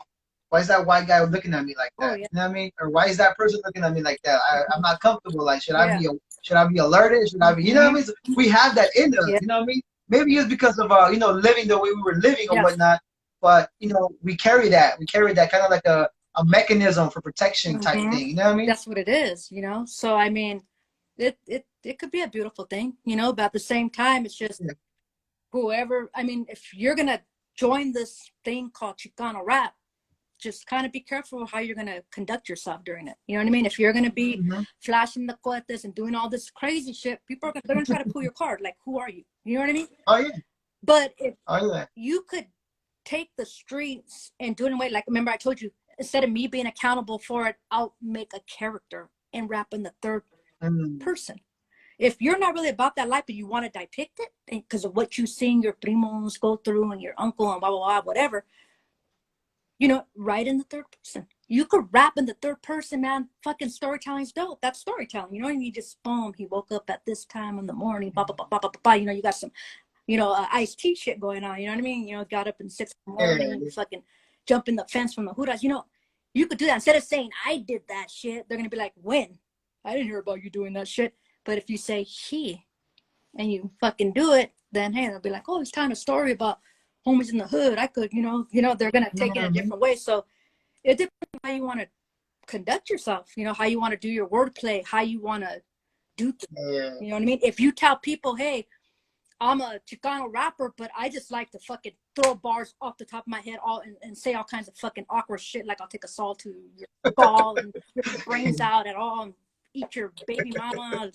why is that white guy looking at me like oh that? yeah, You know what I mean? Or why is that person looking at me like that? I'm not comfortable. Like, yeah, should I be alerted? Should I be, you know what I mean? So we have that in us, yeah, you know what I mean? Maybe it's because of, living the way we were living or yeah. whatnot. But, we carry that. We carry that kind of like a mechanism for protection type thing. You know what I mean? That's what it is. You know. So I mean, it could be a beautiful thing. You know, but at the same time, it's just Yeah. whoever. I mean, if you're gonna join this thing called Chicano rap, just kind of be careful how you're going to conduct yourself during it. You know what I mean? If you're going to be flashing the cohetes and doing all this crazy shit, people are they're going to try to pull your card. Like, who are you? You know what I mean? Oh yeah. But if you could take the streets and do it in a way, like, remember I told you, instead of me being accountable for it, I'll make a character and rap in the third person. If you're not really about that life, but you want to depict it because of what you've seen your primos go through and your uncle and blah, blah, blah, whatever, you know, write in the third person. You could rap in the third person, man. Fucking storytelling's dope. That's storytelling. You know, and you just, boom, he woke up at this time in the morning, blah, blah, blah, blah, blah, blah. You know, you got some, you know, iced tea shit going on. You know what I mean? You know, got up in 6 in the morning, fucking jumping the fence from the hoodas. You know, you could do that. Instead of saying, I did that shit, they're going to be like, when? I didn't hear about you doing that shit. But if you say he and you fucking do it, then hey, they'll be like, oh, he's telling a story about homies in the hood. I could, you know, they're gonna take it a different way. So it depends on how you want to conduct yourself, you know, how you want to do your wordplay, how you want to do things, you know what I mean? If you tell people, hey, I'm a Chicano rapper, but I just like to fucking throw bars off the top of my head and say all kinds of fucking awkward shit, like I'll take a saw to your skull and rip your brains out at all and eat your baby mama,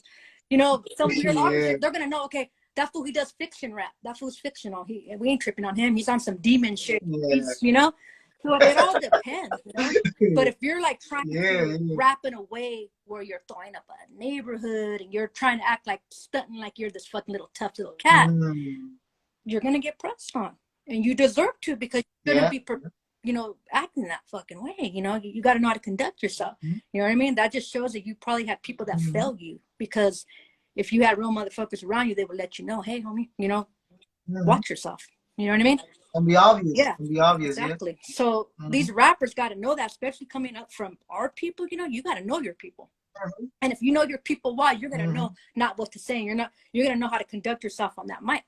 you know, some weird awkward shit. They're gonna know, okay, that fool, he does fiction rap. That fool's fictional. We ain't tripping on him. He's on some demon shit. He's, you know, so it all depends. You know? But if you're like trying to rap in a way where you're throwing up a neighborhood and you're trying to act like stunting like you're this fucking little tough little cat, you're gonna get pressed on, and you deserve to, because you're gonna be, you know, acting that fucking way. You know, you got to know how to conduct yourself. You know what I mean? That just shows that you probably had people that failed you, because if you had real motherfuckers around you, they would let you know, hey, homie, you know, watch yourself. You know what I mean? And be obvious. Yeah, and be obvious. Exactly. So these rappers got to know that, especially coming up from our people. You know, you got to know your people. And if you know your people, why, you're gonna know not what to say. You're gonna know how to conduct yourself on that mic.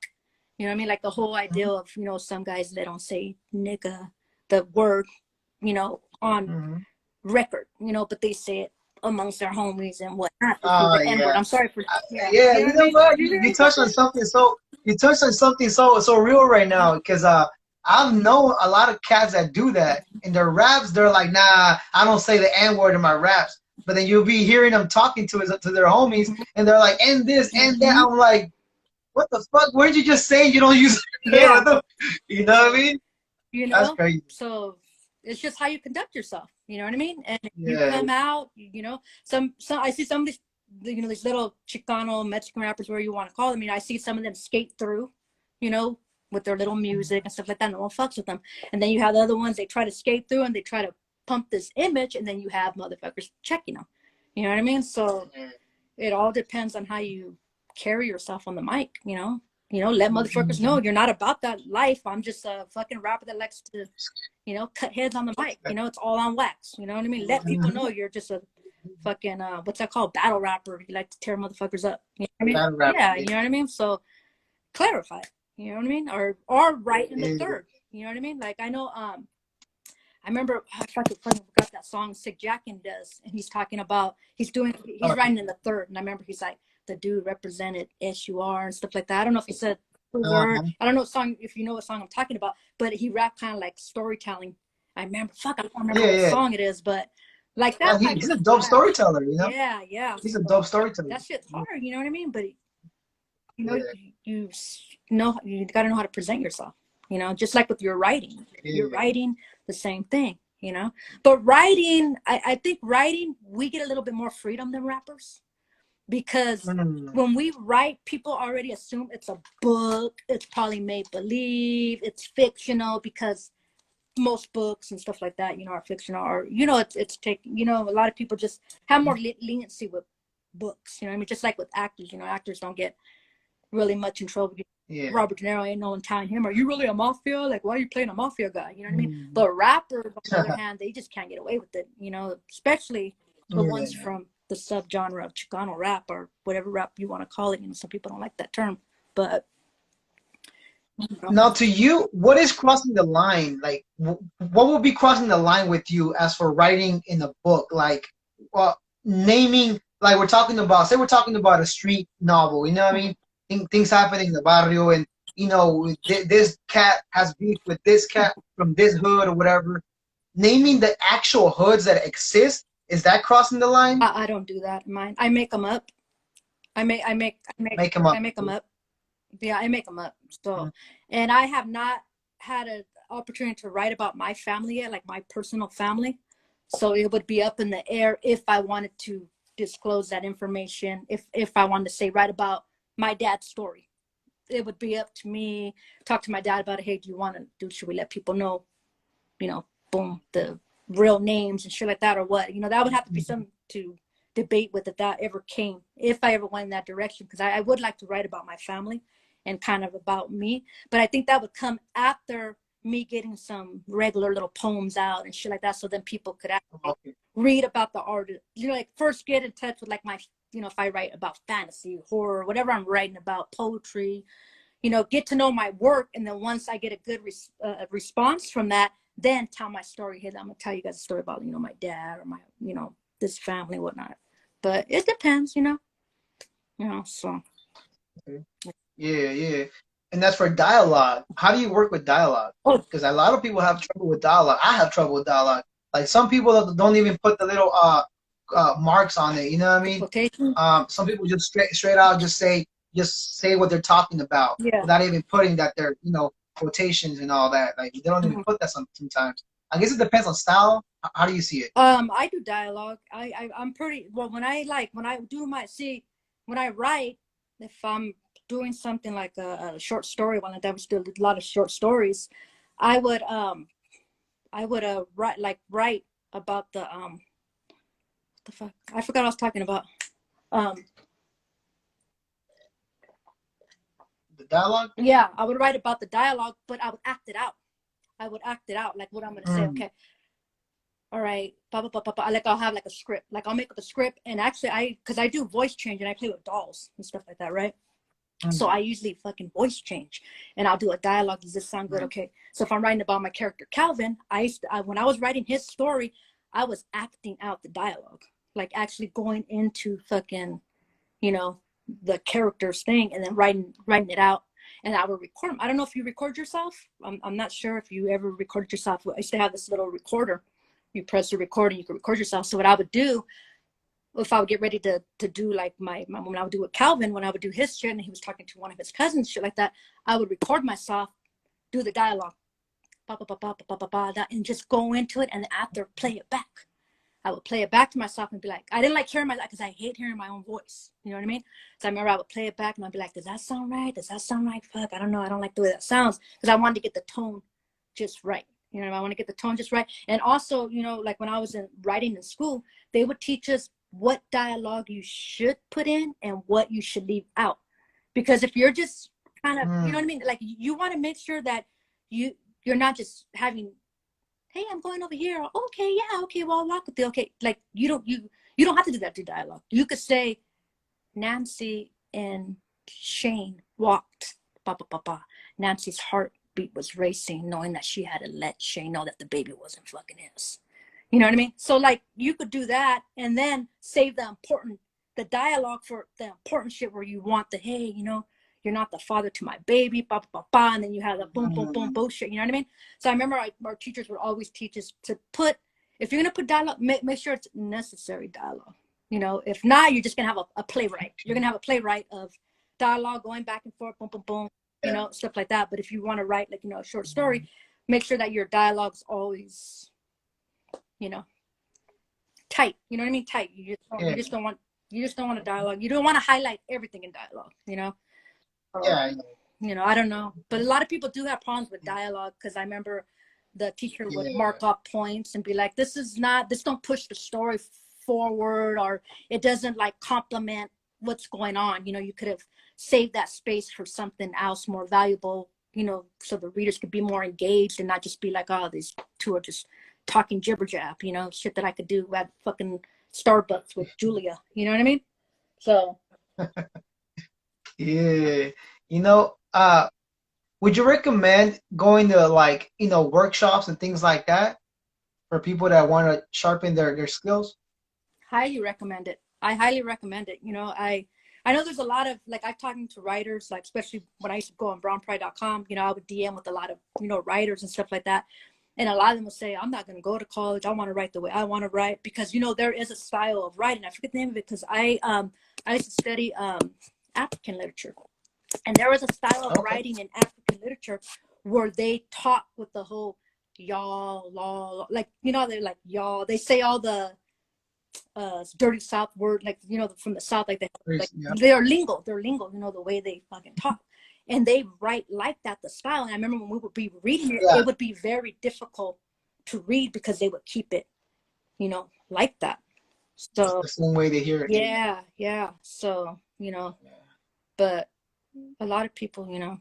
You know what I mean? Like the whole idea of, you know, some guys, they don't say nigga, the word, you know, on record, you know, but they say it amongst their homies and whatnot. The N-word. I'm sorry for you know what? You touched on something so real right now, because I've known a lot of cats that do that in their raps. They're like, nah, I don't say the N-word in my raps. But then you'll be hearing them talking to their homies, and they're like, and this and that. I'm like, what the fuck? Where did you just say you don't use it? You know what I mean? You know, that's crazy. So it's just how you conduct yourself. You know what I mean? And if you come out, you know, some I see some of these, you know, these little Chicano, Mexican rappers, where you want to call them. You know, I see some of them skate through, you know, with their little music and stuff like that. No one fucks with them. And then you have the other ones, they try to skate through and they try to pump this image, and then you have motherfuckers checking them. You know what I mean? So it all depends on how you carry yourself on the mic. You know, let motherfuckers know you're not about that life. I'm just a fucking rapper that likes to, you know, cut heads on the mic. You know, it's all on wax. You know what I mean? Let people know you're just a fucking what's that called? Battle rapper. You like to tear motherfuckers up. You know what I mean? Yeah, you know what I mean? So clarify. You know what I mean? Or write in the third. You know what I mean? Like I know I remember I fucking forgot that song Sick Jackin does, and he's talking about he's writing in the third, and I remember he's like, the dude represented SUR and stuff like that. I don't know if he said the word. I don't know if you know what song I'm talking about, but he rapped kind of like storytelling. I remember, I don't remember what song it is, but like that. He's a dope storyteller, you know? Yeah. He's a dope storyteller. That shit's hard, you know what I mean? But you know, you got to know how to present yourself. You know, just like with your writing, you're writing the same thing, you know. But writing, I think writing, we get a little bit more freedom than rappers, because when we write, people already assume it's a book, it's probably made believe, it's fictional, because most books and stuff like that, you know, are fictional, or you know, it's taking, you know, a lot of people just have more leniency with books. You know what I mean? Just like with actors, you know, actors don't get really much in trouble. Robert De Niro, ain't no one telling him, are you really a mafia? Like, why are you playing a mafia guy? You know what I mean? But rappers, on the other hand, they just can't get away with it, you know, especially the ones from the subgenre of Chicano rap, or whatever rap you want to call it. You know, some people don't like that term, but you know. Now, to you, what is crossing the line? Like, what will be crossing the line with you as for writing in a book? Like, naming, like we're talking about a street novel, you know what I mean? Things happening in the barrio, and you know, this cat has beef with this cat from this hood or whatever. naming the actual hoods that exist, is that crossing the line? I don't do that. Mine, I make them up. Make them up. I make them up. Yeah, I make them up. So, and I have not had an opportunity to write about my family yet, like my personal family. So it would be up in the air if I wanted to disclose that information. If I wanted to say write about my dad's story, it would be up to me. Talk to my dad about it. Hey, do you want to do? Should we let people know? You know, boom, the real names and shit like that, or what? You know, that would have to be something to debate with if that ever came, if I ever went in that direction, because I would like to write about my family and kind of about me, but I think that would come after me getting some regular little poems out and shit like that, so then people could actually read about the artist, you know, like first get in touch with like my, you know, if I write about fantasy, horror, whatever I'm writing about, poetry, you know, get to know my work, and then once I get a good response from that, then tell my story. Hey, I'm gonna tell you guys a story about, you know, my dad or my, you know, this family, whatnot. But it depends, you know, so. Yeah. And that's for dialogue. How do you work with dialogue? Oh, Because a lot of people have trouble with dialogue. I have trouble with dialogue. Like some people don't even put the little marks on it. You know what I mean? quotation. Some people just straight out just say what they're talking about Yeah. without even putting that they're, you know, quotations and all that. Like they don't even put that sometimes. I guess it depends on style. How do you see it? I do dialogue. I'm pretty well when I do my when I write, if I'm doing something like a short story one, like that, we do a lot of short stories. I would write about the fuck, I forgot what I was talking about. Um The dialogue. yeah, I would write about the dialogue, but I would act it out. I would act it out, like what I'm gonna say. Okay, all right, blah, blah, blah, blah, blah. Like I'll have like a script, like I'll make up a script, and actually because I do voice change and I play with dolls and stuff like that, right? So I usually fucking voice change, and I'll do a dialogue. Does this sound good? Okay. So if I'm writing about my character Calvin, when I was writing his story, I was acting out the dialogue, like actually going into fucking, you know, the character's thing, and then writing it out. And I would record them. I don't know if you record yourself. I'm not sure if you ever recorded yourself. I used to have this little recorder. You press the record and you can record yourself. So what I would do, if I would get ready to do like my when I would do with Calvin, when I would do his shit and he was talking to one of his cousins, shit like that, I would record myself, do the dialogue, and just go into it, and after play it back. I would play it back to myself and be like, I didn't like hearing myself because I hate hearing my own voice. You know what I mean? So I remember I would play it back and I'd be like, does that sound right? Does that sound right? Fuck, I don't know. I don't like the way that sounds, because I wanted to get the tone just right. You know, I want to get the tone just right. And also, you know, like when I was writing in school, they would teach us what dialogue you should put in and what you should leave out. Because if you're just kind of, you know what I mean? Like you want to make sure that you're not just having, hey, I'm going over here. Okay, yeah, okay, well, I'll walk with you. Okay, like you don't have to do that through dialogue. You could say Nancy and Shane walked. Ba ba ba ba. Nancy's heartbeat was racing, knowing that she had to let Shane know that the baby wasn't fucking his. You know what I mean? So like you could do that and then save the dialogue for the important shit where you want the, hey, you know, you're not the father to my baby, ba ba ba, and then you have the boom boom boom bullshit. You know what I mean? So I remember our teachers would always teach us to put, if you're gonna put dialogue, make sure it's necessary dialogue. You know, if not, you're just gonna have a playwright. You're gonna have a playwright of dialogue going back and forth, boom boom boom, you know, stuff like that. But if you want to write like, you know, a short story, make sure that your dialogue's always, you know, tight. You know what I mean? Tight. You just don't want a dialogue. You don't want to highlight everything in dialogue, you know? Yeah. You know, I don't know. But a lot of people do have problems with dialogue, because I remember the teacher would mark up points and be like, this don't push the story forward, or it doesn't like complement what's going on. You know, you could have saved that space for something else more valuable, you know, so the readers could be more engaged and not just be like, oh, these two are just talking jibber jab, you know, shit that I could do at fucking Starbucks with Julia. You know what I mean? So Yeah. You know, would you recommend going to like, you know, workshops and things like that for people that want to sharpen their skills? highly recommend it. I highly recommend it. You know, I know there's a lot of, like, I've talking to writers, like, especially when I used to go on brownpride.com, you know, I would DM with a lot of, you know, writers and stuff like that. And a lot of them will say, I'm not going to go to college. I want to write the way I want to write, because, you know, there is a style of writing. I forget the name of it, because I used to study African literature. And there was a style of writing in African literature where they talk with the whole y'all, law, like, you know, they're like y'all. They say all the dirty South word, like, you know, from the South, like their lingo, you know, the way they fucking talk. And they write like that, the style. And I remember when we would be reading it, it would be very difficult to read because they would keep it, you know, like that. So the same way they hear it. Yeah. So, you know, but a lot of people, you know,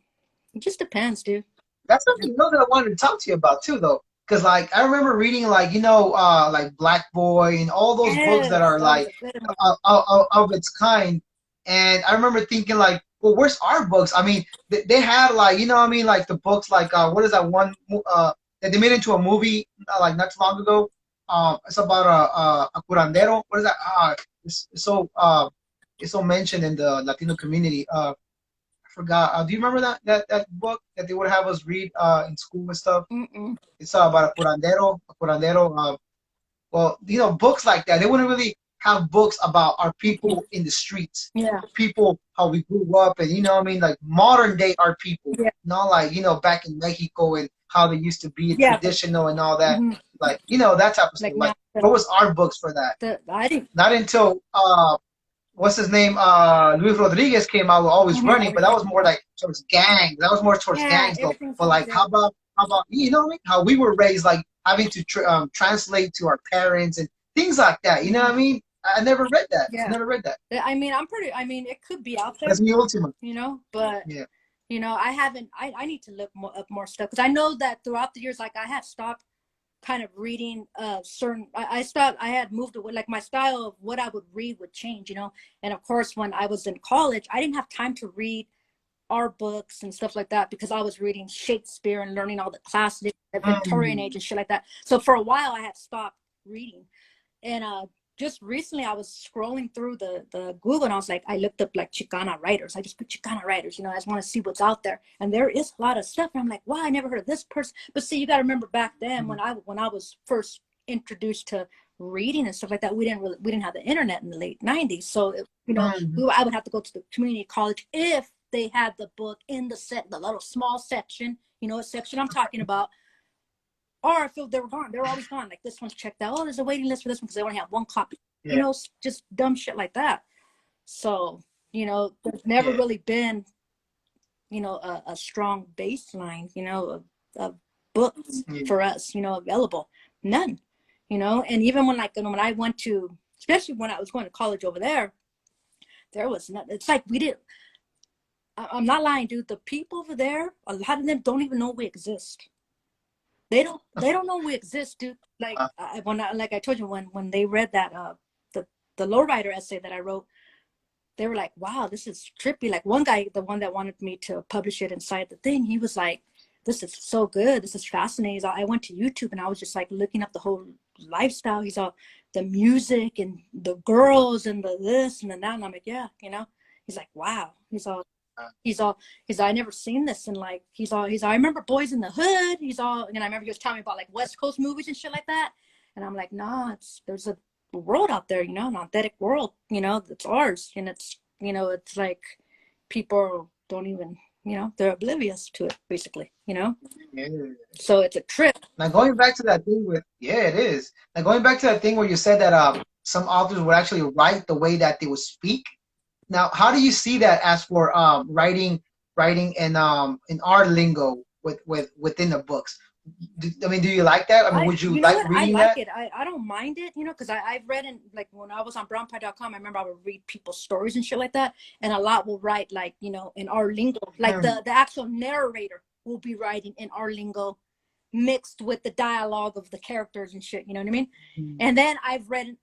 it just depends, dude. That's something, you know, that I wanted to talk to you about too, though. Because, like, I remember reading, like, you know, like Black Boy and all those books that are, like, of its kind. And I remember thinking, like, well, where's our books? I mean, they had, like, you know what I mean? Like, the books, like, what is that one that they made into a movie, like, not too long ago? It's about a curandero. What is that? It's so mentioned in the Latino community. Forgot. Do you remember that book that they would have us read in school and stuff? It's about a curandero. Well, you know, books like that. They wouldn't really have books about our people in the streets. Yeah. People, how we grew up, and you know what I mean, like modern day our people. Yeah. Not like, you know, back in Mexico and how they used to be traditional and all that. Like, you know, that type of stuff. Like, what was our books for that? I didn't. Not until what's his name? Luis Rodriguez came out with Always Running, but that was more like towards gangs. That was more towards gangs though. But like, how about you know what I mean? How we were raised, like having to translate to our parents and things like that. You know what I mean? I never read that. Yeah. I never read that. I mean, it could be out there. That's me ultimate. You know, but you know, I haven't. I need to look up more stuff, because I know that throughout the years, like, I have stopped kind of reading certain. I had moved away, like my style of what I would read would change, you know. And of course, when I was in college, I didn't have time to read our books and stuff like that, because I was reading Shakespeare and learning all the classics, the Victorian age and shit like that. So for a while I had stopped reading. And just recently I was scrolling through the Google, and I was like, I looked up like Chicana writers. I just put Chicana writers, you know, I just want to see what's out there. And there is a lot of stuff. And I'm like, wow, I never heard of this person. But see, you got to remember back then when I was first introduced to reading and stuff like that, we didn't have the internet in the late 90s. So, you know, I would have to go to the community college if they had the book in the little small section, you know what section I'm talking about. Or if they were gone, they were always gone. Like, this one's checked out. Oh, there's a waiting list for this one because they only have one copy. You know, just dumb shit like that. So, you know, there's never really been, you know, a strong baseline, you know, of books for us, you know, available. None, you know. And even when, like, when I went to, especially when I was going to college over there was not. It's like we didn't. I'm not lying, dude. The people over there, a lot of them don't even know we exist. They don't know we exist, dude. Like, like I told you, when they read that the lowrider essay that I wrote, they were like, wow, this is trippy. Like, one guy, the one that wanted me to publish it inside the thing, he was like, this is so good, this is fascinating. I went to YouTube and I was just like looking up the whole lifestyle. He's all the music and the girls and the this and the that, and I'm like, yeah, you know. He's like, wow. He's I never seen this. And like, I remember Boys in the Hood. And I remember he was telling me about like West Coast movies and shit like that. And I'm like, nah, there's a world out there, you know, an authentic world, you know, that's ours. And it's, you know, it's like people don't even, you know, they're oblivious to it, basically, you know. So it's a trip. Now going back to that thing with, it is. Now going back to that thing where you said that some authors would actually write the way that they would speak. Now, how do you see that as for writing in our lingo within the books? Do you like that? I mean, would you like reading that? I like it. I don't mind it, you know, because I've read in, like, when I was on brownpie.com, I remember I would read people's stories and shit like that, and a lot will write, like, you know, in our lingo, like the actual narrator will be writing in our lingo mixed with the dialogue of the characters and shit, you know what I mean? And then I've read